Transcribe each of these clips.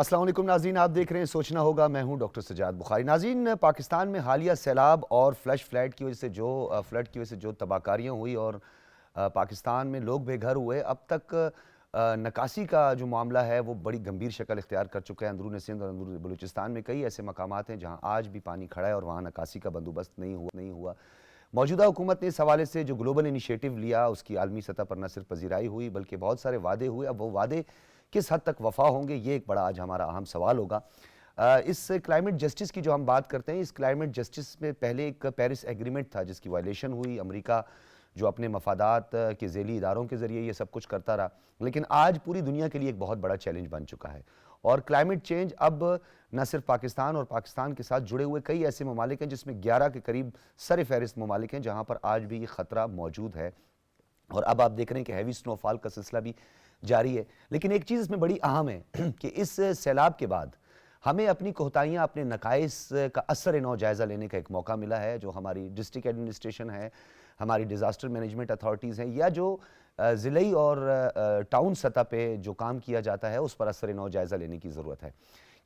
السلام علیکم ناظرین، آپ دیکھ رہے ہیں سوچنا ہوگا، میں ہوں ڈاکٹر سجاد بخاری۔ ناظرین، پاکستان میں حالیہ سیلاب اور فلڈ کی وجہ سے جو تباہکاریاں ہوئی اور پاکستان میں لوگ بے گھر ہوئے، اب تک نکاسی کا جو معاملہ ہے وہ بڑی گمبھیر شکل اختیار کر چکا ہے۔ اندرون سندھ اور اندرون بلوچستان میں کئی ایسے مقامات ہیں جہاں آج بھی پانی کھڑا ہے اور وہاں نکاسی کا بندوبست نہیں ہوا۔ موجودہ حکومت نے اس حوالے سے جو گلوبل انیشیٹو لیا، اس کی عالمی سطح پر نہ صرف پذیرائی ہوئی بلکہ بہت سارے وعدے ہوئے۔ اب وہ وعدے کس حد تک وفا ہوں گے، یہ ایک بڑا آج ہمارا اہم سوال ہوگا۔ اس کلائمیٹ جسٹس کی جو ہم بات کرتے ہیں، اس کلائمیٹ جسٹس میں پہلے ایک پیرس ایگریمنٹ تھا جس کی وائلیشن ہوئی۔ امریکہ جو اپنے مفادات کے ذیلی اداروں کے ذریعے یہ سب کچھ کرتا رہا، لیکن آج پوری دنیا کے لیے ایک بہت بڑا چیلنج بن چکا ہے۔ اور کلائمیٹ چینج اب نہ صرف پاکستان اور پاکستان کے ساتھ جڑے ہوئے کئی ایسے ممالک ہیں، جس میں 11 کے قریب سر فہرست ممالک ہیں جہاں پر آج بھی یہ خطرہ موجود ہے۔ اور اب آپ دیکھ رہے ہیں کہ ہیوی سنو فال کا سلسلہ بھی جاری ہے۔ لیکن ایک چیز اس میں بڑی اہم ہے کہ اس سیلاب کے بعد ہمیں اپنی کوتاہیاں، اپنے نقائص کا اثر نو جائزہ لینے کا ایک موقع ملا ہے۔ جو ہماری ڈسٹرکٹ ایڈمنسٹریشن ہے، ہماری ڈیزاسٹر مینجمنٹ اتھارٹیز ہیں، یا جو ضلعی اور ٹاؤن سطح پہ جو کام کیا جاتا ہے، اس پر اثر نو جائزہ لینے کی ضرورت ہے۔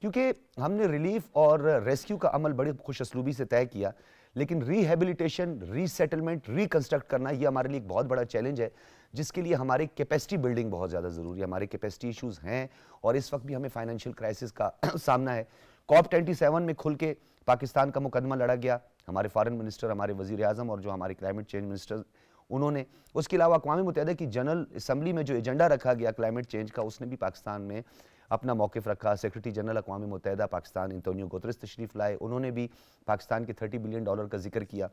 کیونکہ ہم نے ریلیف اور ریسکیو کا عمل بڑی خوش اسلوبی سے طے کیا، لیکن ری ہیبلیٹیشن، ری سیٹلمنٹ، ری کنسٹرکٹ کرنا یہ ہمارے لیے ایک بہت بڑا چیلنج ہے، جس کے لیے ہماری کیپیسٹی بلڈنگ بہت زیادہ ضروری ہے۔ ہمارے کیپیسٹی ایشوز ہیں اور اس وقت بھی ہمیں فائنینشیل کرائسس کا سامنا ہے۔ COP 27 میں کھل کے پاکستان کا مقدمہ لڑا گیا۔ ہمارے فارن منسٹر، ہمارے وزیر اعظم اور جو ہمارے کلائمیٹ چینج منسٹر، انہوں نے اس کے علاوہ اقوام متحدہ کی جنرل اسمبلی میں جو ایجنڈا رکھا گیا کلائمیٹ چینج کا، اس نے بھی پاکستان میں اپنا موقف رکھا۔ سیکرٹری جنرل اقوام متحدہ پاکستان انتونیو گوتریس تشریف لائے، انہوں نے بھی پاکستان کے $30 بلین کا ذکر کیا۔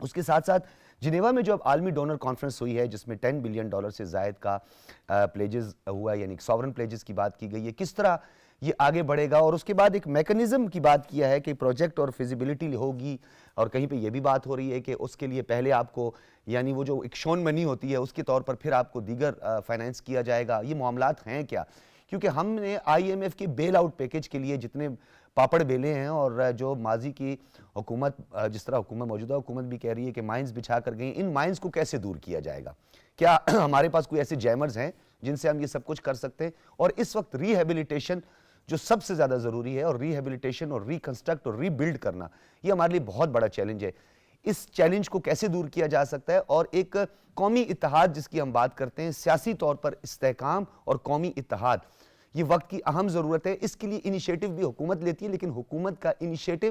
اس کے ساتھ ساتھ جنیوا میں جو اب عالمی ڈونر کانفرنس ہوئی ہے، جس میں $10 بلین سے زائد کا پلیجز ہوا، یعنی ساورن پلیجز کی بات کی گئی ہے، کس طرح یہ آگے بڑھے گا۔ اور اس کے بعد ایک میکنزم کی بات کیا ہے کہ پروجیکٹ اور فیزیبلٹی ہوگی، اور کہیں پہ یہ بھی بات ہو رہی ہے کہ اس کے لیے پہلے آپ کو، یعنی وہ جو ایک شون منی ہوتی ہے، اس کے طور پر پھر آپ کو دیگر فائنینس کیا جائے گا۔ یہ معاملات ہیں کیا؟ کیونکہ ہم نے IMF کے بیل آؤٹ پیکج کے لیے جتنے پاپڑ بیلے ہیں، اور جو ماضی کی حکومت، جس طرح موجودہ حکومت بھی کہہ رہی ہے کہ مائنز بچھا کر گئیں، ان مائنز کو کیسے دور کیا جائے گا؟ کیا ہمارے پاس کوئی ایسے جیمرز ہیں جن سے ہم یہ سب کچھ کر سکتے ہیں؟ اور اس وقت ری ہیبلیٹیشن جو سب سے زیادہ ضروری ہے، اور ری ہیبلیٹیشن اور ری کنسٹرکٹ اور ری بلڈ کرنا، یہ ہمارے لیے بہت بڑا چیلنج ہے۔ اس چیلنج کو کیسے دور کیا جا سکتا ہے؟ اور ایک قومی اتحاد جس کی ہم بات کرتے ہیں، سیاسی طور پر استحکام اور قومی اتحاد، یہ وقت کی اہم ضرورت ہے۔ اس کے لیے انیشیٹو بھی حکومت لیتی ہے، لیکن حکومت کا انیشیٹو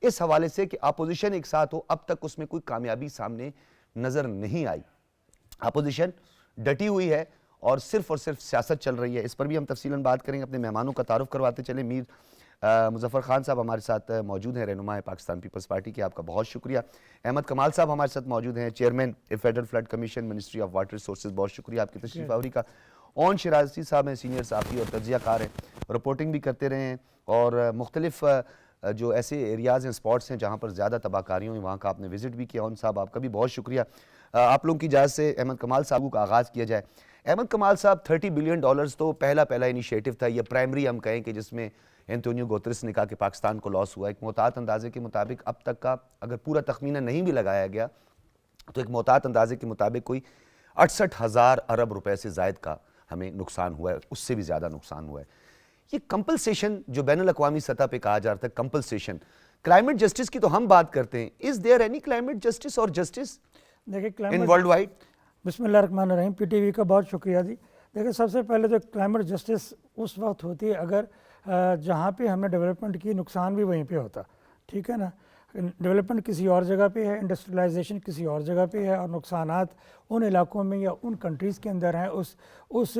اس حوالے سے کہ اپوزیشن ایک ساتھ ہو، اب تک اس میں کوئی کامیابی سامنے نظر نہیں آئی۔ اپوزیشن ڈٹی ہوئی ہے اور صرف سیاست چل رہی ہے۔ اس پر بھی ہم تفصیلاً بات کریں گے۔ اپنے مہمانوں کا تعارف کرواتے چلیں۔ میر مظفر خان صاحب ہمارے ساتھ موجود ہیں، رہنما پاکستان پیپلز پارٹی کے، آپ کا بہت شکریہ۔ احمد کمال صاحب ہمارے ساتھ موجود ہیں، chairman federal flood commission, ministry of water resources, بہت شکریہ آپ کی تشریف آوری کا۔ اون شرازی صاحب ہیں، سینئر صحافی اور تجزیہ کار ہیں، رپورٹنگ بھی کرتے رہے ہیں، اور مختلف جو ایسے ایریاز ہیں، سپاٹس ہیں جہاں پر زیادہ تباہ کاریوں ہیں، وہاں کا آپ نے وزٹ بھی کیا۔ اون صاحب آپ کا بھی بہت شکریہ۔ آپ لوگوں کی اجازت سے احمد کمال صاحب کا آغاز کیا جائے۔ احمد کمال صاحب، $30 بلین تو پہلا انیشیٹو تھا، یہ پرائمری ہم کہیں کہ جس میں انتونیو گوتریس نے کہا کہ پاکستان کو لاس ہوا۔ ایک محتاط اندازے کے مطابق اب تک کا اگر پورا تخمینہ نہیں بھی لگایا گیا تو ایک محتاط اندازے کے مطابق کوئی 68,000 ارب روپے سے زائد کا ہمیں نقصان ہوا ہے، اس سے بھی زیادہ نقصان ہوا ہے۔ یہ کمپلسیشن جو بین الاقوامی سطح پہ کہا جا رہا تھا، کمپلسیشن، کلائمیٹ جسٹس کی تو ہم بات کرتے ہیں، is there any climate justice اور جسٹس ان ورلڈ وائڈ؟ بسم اللہ الرحمن الرحیم۔ PTV کا بہت شکریہ جی۔ دیکھیں، سب سے پہلے تو کلائمیٹ جسٹس اس وقت ہوتی ہے اگر جہاں پہ ہمیں ڈیولپمنٹ کی نقصان بھی وہیں پہ ہوتا، ٹھیک ہے نا۔ ڈیولپمنٹ کسی اور جگہ پہ ہے، انڈسٹریلائزیشن کسی اور جگہ پہ ہے، اور نقصانات ان علاقوں میں یا ان کنٹریز کے اندر ہیں، اس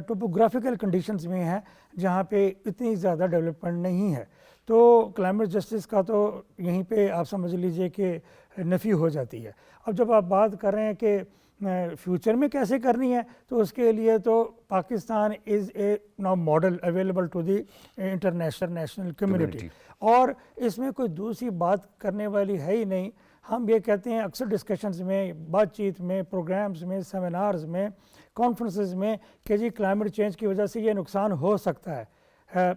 ٹوپوگرافیکل کنڈیشنز میں ہیں جہاں پہ اتنی زیادہ ڈیولپمنٹ نہیں ہے۔ تو کلائمیٹ جسٹس کا تو یہیں پہ آپ سمجھ لیجئے کہ نفی ہو جاتی ہے۔ اب جب آپ بات کر رہے ہیں کہ فیوچر میں کیسے کرنی ہے، تو اس کے لیے تو Pakistan is a now model available to the national community, اور اس میں کوئی دوسری بات کرنے والی ہے ہی نہیں۔ ہم یہ کہتے ہیں اکثر ڈسکشنز میں، بات چیت میں، پروگرامز میں، سیمینارز میں، کانفرنسز میں، کہ جی کلائمیٹ چینج کی وجہ سے یہ نقصان ہو سکتا ہے۔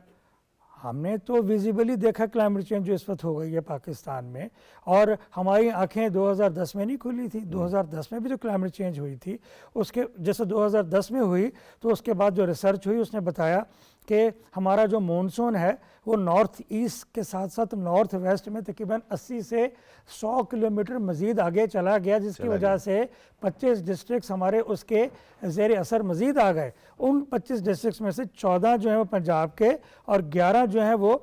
ہم نے تو ویزیبلی دیکھا کلائمیٹ چینج جو اس وقت ہو گئی ہے پاکستان میں، اور ہماری آنکھیں 2010 میں نہیں کھلی تھی۔ 2010 میں بھی جو کلائمیٹ چینج ہوئی تھی، اس کے جیسے 2010 میں ہوئی تو اس کے بعد جو ریسرچ ہوئی اس نے بتایا کہ ہمارا جو مونسون ہے وہ نارتھ ایسٹ کے ساتھ ساتھ نارتھ ویسٹ میں تقریباً 80 سے 100 کلومیٹر مزید آگے چلا گیا، جس کی وجہ سے 25 ڈسٹرکٹس ہمارے اس کے زیر اثر مزید آ گئے۔ ان 25 ڈسٹرکٹس میں سے 14 جو ہیں وہ پنجاب کے اور 11 جو ہیں وہ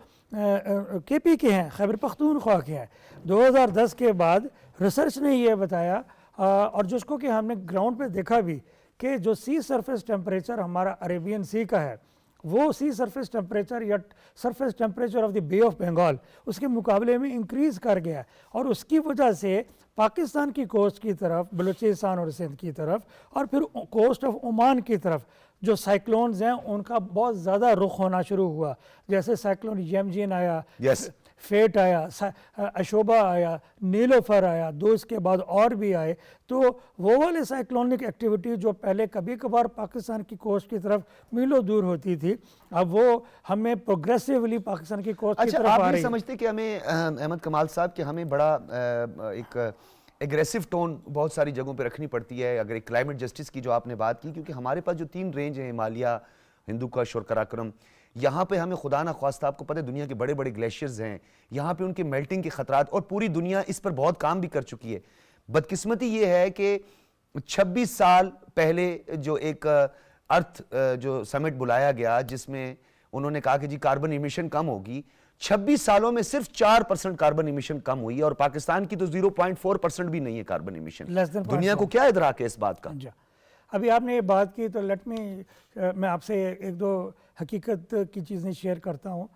کے پی کے ہیں، خیبر پختونخوا کے ہیں۔ 2010 کے بعد ریسرچ نے یہ بتایا اور جس کو کہ ہم نے گراؤنڈ پہ دیکھا بھی کہ جو سی سرفیس ٹیمپریچر ہمارا عربین سی کا ہے وہ سی سرفیس ٹیمپریچر یا سرفیس ٹیمپریچر آف دی بے آف بنگال اس کے مقابلے میں انکریز کر گیا، اور اس کی وجہ سے پاکستان کی کوسٹ کی طرف، بلوچستان اور سندھ کی طرف، اور پھر کوسٹ آف عمان کی طرف جو سائیکلونز ہیں ان کا بہت زیادہ رخ ہونا شروع ہوا، جیسے سائیکلون یمجین آیا، فیٹ آیا، اشوبہ آیا، نیلوفر آیا، 2 اس کے بعد اور بھی آئے۔ تو وہ والے سائیکلونک ایکٹیویٹی جو پہلے کبھی کبھار پاکستان کی کوسٹ کی طرف میلوں دور ہوتی تھی، اب وہ ہمیں پروگریسیولی پاکستان کی کوسٹ کی طرف آ رہی ہے۔ آپ یہ سمجھتے کہ ہمیں احمد کمال صاحب کہ ہمیں بڑا ایک ایگریسو ٹون بہت ساری جگہوں پہ رکھنی پڑتی ہے اگر ایک کلائمیٹ جسٹس کی جو آپ نے بات کی، کیونکہ ہمارے پاس جو 3 رینج ہیں، ہمالیہ، ہندو کش اور قراقرم، یہاں پہ ہمیں خدا نہ خواستہ، آپ کو پتہ ہے دنیا کے بڑے بڑے گلیشیئرز ہیں، یہاں پہ ان کے میلٹنگ کے خطرات، اور پوری دنیا اس پر بہت کام بھی کر چکی ہے۔ بدقسمتی یہ ہے کہ 26 سال پہلے جو ایک ارتھ جو سمٹ بلایا گیا جس میں انہوں نے کہا کہ جی کاربن ایمیشن کم ہوگی، 26 سالوں میں صرف 4% کاربن ایمیشن کم ہوئی ہے، اور پاکستان کی تو 0.4% بھی نہیں ہے کاربن ایمیشن۔ دنیا کو کیا ادراک ہے اس بات کا؟ ابھی آپ نے یہ بات کی تو میں آپ سے 1-2 حقیقت کی چیزیں شیئر کرتا ہوں۔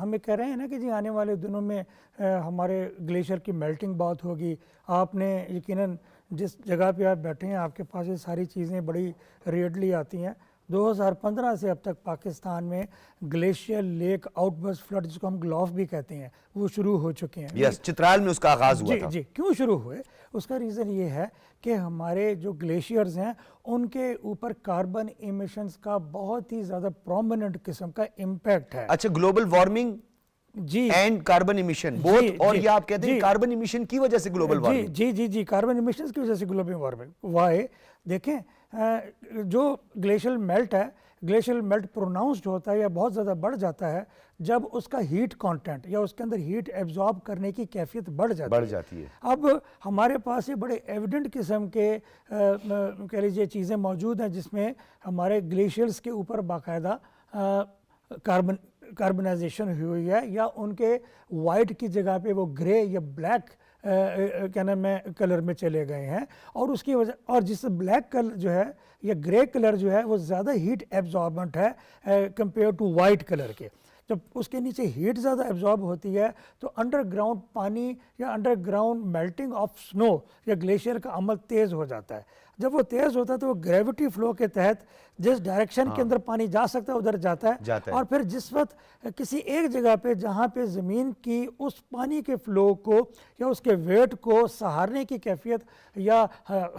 ہمیں کہہ رہے ہیں نا کہ جی آنے والے دنوں میں ہمارے گلیشیئر کی میلٹنگ بہت ہوگی۔ آپ نے یقیناً جس جگہ پہ آپ بیٹھے ہیں آپ کے پاس یہ ساری چیزیں بڑی ریئڈلی آتی ہیں۔ 2015 سے اب تک پاکستان میں glacier lake outburst flood جس کو ہم گلوف بھی کہتے ہیں وہ شروع ہو چکے ہیں۔ یس، چترال میں اس کا آغاز ہوا تھا۔ جی کیوں شروع ہوئے؟ اس کا ریزن یہ ہے کہ ہمارے جو گلیشیئرز ہیں ان کے اوپر کاربن ایمیشنز کا بہت ہی زیادہ پرومیننٹ قسم کا امپیکٹ ہے۔ اچھا، گلوبل وارمنگ جی اینڈ کاربن ایمیشن بوتھ، اور یہ آپ کہتے ہیں کاربن ایمیشن کی وجہ سے گلوبل وارمنگ؟ جی کاربن ایمیشنز کی وجہ سے گلوبل وارمنگ۔ وائی؟ دیکھیں جو گلیشیئر میلٹ ہے، گلیشیئر میلٹ پروناؤنسڈ ہوتا ہے یا بہت زیادہ بڑھ جاتا ہے جب اس کا ہیٹ کانٹینٹ یا اس کے اندر ہیٹ ایبزارب کرنے کی کیفیت بڑھ جاتی ہے۔ اب ہمارے پاس یہ بڑے ایویڈنٹ قسم کے کہہ لیجیے چیزیں موجود ہیں جس میں ہمارے گلیشیئرز کے اوپر باقاعدہ کاربنائزیشن ہوئی ہے، یا ان کے وائٹ کی جگہ پہ وہ گرے یا بلیک کیا نام ہے کلر میں چلے گئے ہیں، اور اس کی وجہ اور جس سے بلیک کلر جو ہے یا گرے کلر جو ہے وہ زیادہ ہیٹ ایبزاربنٹ ہے کمپیئر ٹو وائٹ کلر کے۔ جب اس کے نیچے ہیٹ زیادہ ایبزارب ہوتی ہے تو انڈر گراؤنڈ پانی یا انڈر گراؤنڈ میلٹنگ آف سنو یا گلیشیئر کا عمل تیز ہو جاتا ہے۔ جب وہ تیز ہوتا ہے تو وہ گریوٹی فلو کے تحت جس ڈائریکشن کے اندر پانی جا سکتا ہے ادھر جاتا ہے، اور پھر جس وقت کسی ایک جگہ پہ جہاں پہ زمین کی اس پانی کے فلو کو یا اس کے ویٹ کو سہارنے کی کیفیت یا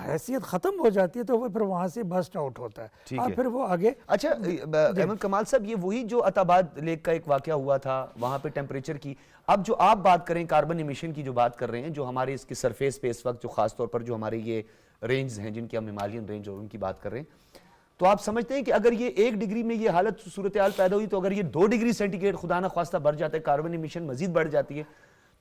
حیثیت ختم ہو جاتی ہے تو وہ پھر وہاں سے بسٹ آؤٹ ہوتا ہے اور پھر وہ آگے۔ اچھا احمد کمال صاحب، یہ وہی جو عطا آباد لیک کا ایک واقعہ ہوا تھا وہاں پہ ٹیمپریچر کی، اب جو آپ بات کریں کاربن ایمیشن کی جو بات کر رہے ہیں، جو ہمارے اس کی سرفیس پہ اس وقت جو خاص طور پر جو ہمارے یہ رینجز ہیں جن کی ہم ہمالیین رینج اور ان کی بات کر رہے ہیں، تو آپ سمجھتے ہیں کہ اگر یہ 1 ڈگری میں یہ حالت صورتحال پیدا ہوئی تو اگر یہ 2 ڈگری سینٹی گریڈ خدا نہ خواستہ بڑھ جاتا ہے، کاربن ایمیشن مزید بڑھ جاتی ہے،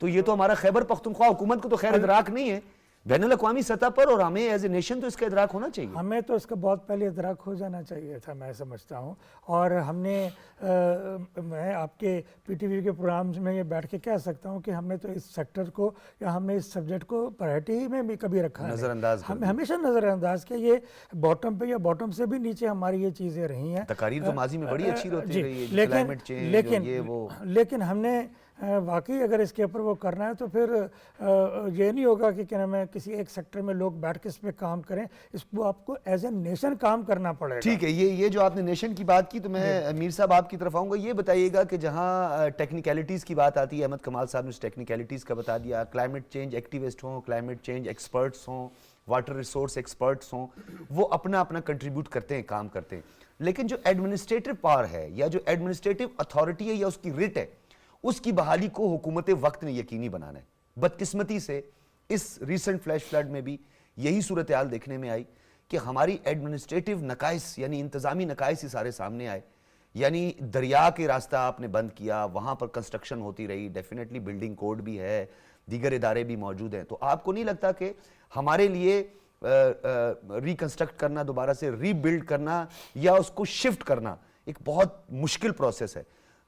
تو یہ تو ہمارا خیبر پختونخوا حکومت کو تو خیر ادراک نہیں ہے بین الاقوامی سطح پر، اور ہمیں ایز اے نیشن تو اس کا ادراک ہونا چاہیے۔ ہمیں تو اس کا بہت پہلے ادراک ہو جانا چاہیے تھا، میں سمجھتا ہوں، اور ہم نے میں آپ کے پی ٹی وی کے پروگرامز میں یہ بیٹھ کے کہہ سکتا ہوں کہ ہم نے تو اس سیکٹر کو یا ہم نے اس سبجیکٹ کو پرائرٹی میں بھی کبھی رکھا نظر انداز ہم ہمیشہ نظر انداز کیا، یہ باٹم پہ یا باٹم سے بھی نیچے ہماری یہ چیزیں رہی ہیں۔ تقاریر تو ماضی میں بڑی اچھی ہوتی رہی ہے، کلائمیٹ چینج یہ وہ، لیکن ہم نے واقعی اگر اس کے اوپر وہ کرنا ہے تو پھر یہ نہیں ہوگا کہ کیا نام ہے کسی ایک سیکٹر میں لوگ بیٹھ کے اس پہ کام کریں، اس کو آپ کو ایز اے نیشن کام کرنا پڑے گا۔ ٹھیک ہے، یہ جو آپ نے نیشن کی بات کی تو میں میر صاحب آپ کی طرف آؤں گا۔ یہ بتائیے گا کہ جہاں ٹیکنیکلٹیز کی بات آتی ہے، احمد کمال صاحب نے اس ٹیکنیکلٹیز کا بتا دیا، کلائمیٹ چینج ایکٹیوسٹ ہوں، کلائمیٹ چینج ایکسپرٹس ہوں، واٹر ریسورس ایکسپرٹس ہوں، وہ اپنا کنٹریبیوٹ کرتے ہیں، کام کرتے ہیں، لیکن جو ایڈمنسٹریٹو پاور ہے یا جو ایڈمنسٹریٹو اتھارٹی ہے یا اس کی ریٹ ہے، اس کی بحالی کو حکومت وقت نے یقینی بنانا ہے۔ بدقسمتی سے اس ریسنٹ فلیش فلڈ میں بھی یہی صورتحال دیکھنے میں آئی کہ ہماری ایڈمنسٹریٹو نقائص یعنی انتظامی نقائص ہی سارے سامنے آئے یعنی دریا کے راستہ آپ نے بند کیا, وہاں پر کنسٹرکشن ہوتی رہی, ڈیفینیٹلی بلڈنگ کوڈ بھی ہے, دیگر ادارے بھی موجود ہیں, تو آپ کو نہیں لگتا کہ ہمارے لیے ریکنسٹرکٹ کرنا, دوبارہ سے ری بلڈ کرنا یا اس کو شفٹ کرنا ایک بہت مشکل پروسیس ہے؟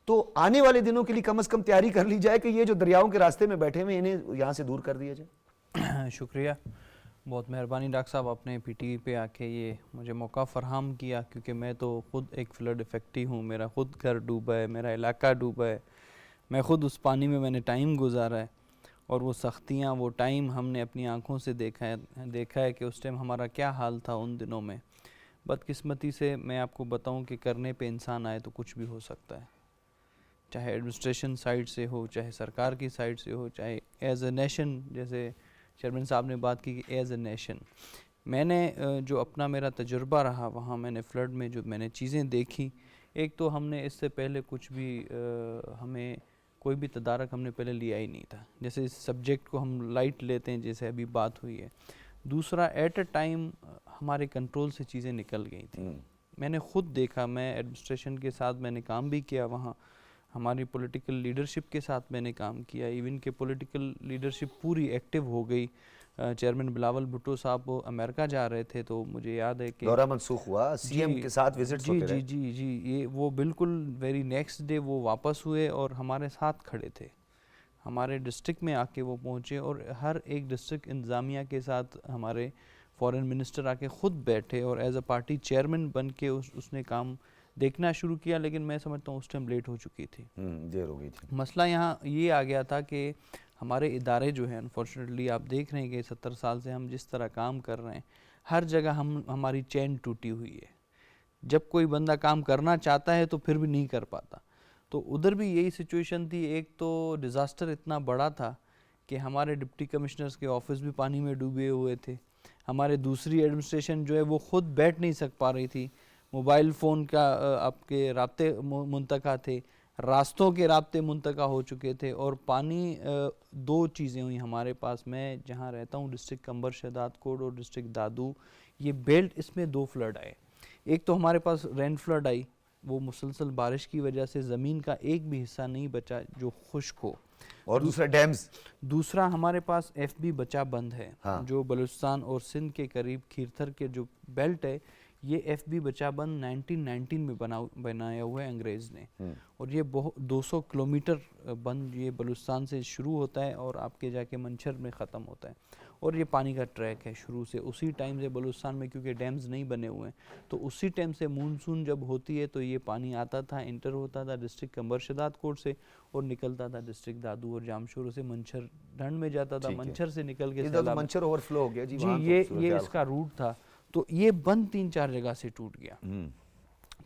تو آنے والے دنوں کے لیے کم از کم تیاری کر لی جائے کہ یہ جو دریاؤں کے راستے میں بیٹھے ہوئے انہیں یہاں سے دور کر دیا جائے. شکریہ, بہت مہربانی ڈاکٹر صاحب, آپ نے پی ٹی وی پہ آ کے یہ مجھے موقع فراہم کیا, کیونکہ میں تو خود ایک فلڈ افیکٹی ہوں, میرا خود گھر ڈوبا ہے, میرا علاقہ ڈوبا ہے, میں خود اس پانی میں نے ٹائم گزارا ہے, اور وہ سختیاں, وہ ٹائم ہم نے اپنی آنکھوں سے دیکھا ہے کہ اس ٹائم ہمارا کیا حال تھا ان دنوں میں. بدقسمتی سے میں آپ کو بتاؤں کہ کرنے پہ انسان آئے تو کچھ بھی ہو سکتا ہے, چاہے ایڈمنسٹریشن سائڈ سے ہو, چاہے سرکار کی سائڈ سے ہو, چاہے ایز اے نیشن, جیسے چیئرمین صاحب نے بات کی کہ ایز اے نیشن. میں نے جو اپنا میرا تجربہ رہا وہاں, میں نے فلڈ میں جو میں نے چیزیں دیکھی, ایک تو ہم نے اس سے پہلے کچھ بھی ہمیں کوئی بھی تدارک ہم نے پہلے لیا ہی نہیں تھا, جیسے اس سبجیکٹ کو ہم لائٹ لیتے ہیں جیسے ابھی بات ہوئی ہے. دوسرا, ایٹ اے ٹائم ہمارے کنٹرول سے چیزیں نکل گئی تھیں. میں نے خود دیکھا, میں ایڈمنسٹریشن کے ساتھ میں نے کام بھی کیا وہاں, ہماری پولیٹیکل لیڈرشپ کے ساتھ میں نے کام کیا, ایون کہ پولیٹیکل لیڈرشپ پوری ایکٹیو ہو گئی. چیئرمین بلاول بھٹو صاحب وہ امریکہ جا رہے تھے, تو مجھے یاد ہے کہ دورہ منسوخ ہوا, سی ایم کے ساتھ وزٹس ہوتے رہے. جی یہ وہ بالکل ویری نیکسٹ ڈے وہ واپس ہوئے اور ہمارے ساتھ کھڑے تھے, ہمارے ڈسٹرکٹ میں آ کے وہ پہنچے, اور ہر ایک ڈسٹرکٹ انتظامیہ کے ساتھ ہمارے فورن منسٹر آ کے خود بیٹھے, اور ایز اے پارٹی چیئرمین بن کے اس نے کام دیکھنا شروع کیا. لیکن میں سمجھتا ہوں اس ٹائم لیٹ ہو چکی تھی, دیر ہو گئی تھی. مسئلہ یہاں یہ آ گیا تھا کہ ہمارے ادارے جو ہیں, انفارچونیٹلی آپ دیکھ رہے ہیں کہ 70 سال سے ہم جس طرح کام کر رہے ہیں, ہر جگہ ہماری چین ٹوٹی ہوئی ہے. جب کوئی بندہ کام کرنا چاہتا ہے تو پھر بھی نہیں کر پاتا. تو ادھر بھی یہی سچویشن تھی. ایک تو ڈیزاسٹر اتنا بڑا تھا کہ ہمارے ڈپٹی کمشنرز کے آفس بھی پانی میں ڈوبے ہوئے تھے, ہمارے دوسری ایڈمنسٹریشن جو ہے وہ خود بیٹھ نہیں پا رہی تھی, موبائل فون کا آپ کے رابطے منتقع تھے, راستوں کے رابطے منتقع ہو چکے تھے, اور پانی دو چیزیں ہوئی ہمارے پاس. میں جہاں رہتا ہوں ڈسٹرکٹ کمبر شہداد کوٹ اور ڈسٹرکٹ دادو, یہ بیلٹ, اس میں دو فلڈ آئے. ایک تو ہمارے پاس رین فلڈ آئی, وہ مسلسل بارش کی وجہ سے زمین کا ایک بھی حصہ نہیں بچا جو خشک ہو, اور دوسرا ڈیمز. دوسرا ہمارے پاس ایف بی بچا بند ہے, جو بلوچستان اور سندھ کے قریب کھیرتھر کے جو بیلٹ ہے, یہ ایف بی بچا بند 1919 میں بنایا ہوا ہے انگریز نے, اور یہ 200 کلومیٹر بند یہ بلوچستان سے شروع ہوتا ہے اور آپ کے جا کے منچھر میں ختم ہوتا ہے, اور یہ پانی کا ٹریک ہے شروع سے. اسی ٹائم سے بلوچستان میں کیونکہ ڈیمز نہیں بنے ہوئے ہیں, تو اسی ٹائم سے مونسون جب ہوتی ہے تو یہ پانی آتا تھا, انٹر ہوتا تھا ڈسٹرکٹ کمبر شہداد کوٹ سے, اور نکلتا تھا ڈسٹرکٹ دادو اور جامشورو سے, منچھر ڈھنڈ میں جاتا تھا, منچھر سے نکل کے سیلاب, منچر اوور فلو ہو گیا جی, یہ اس کا روٹ تھا. تو یہ بند 3-4 جگہ سے ٹوٹ گیا.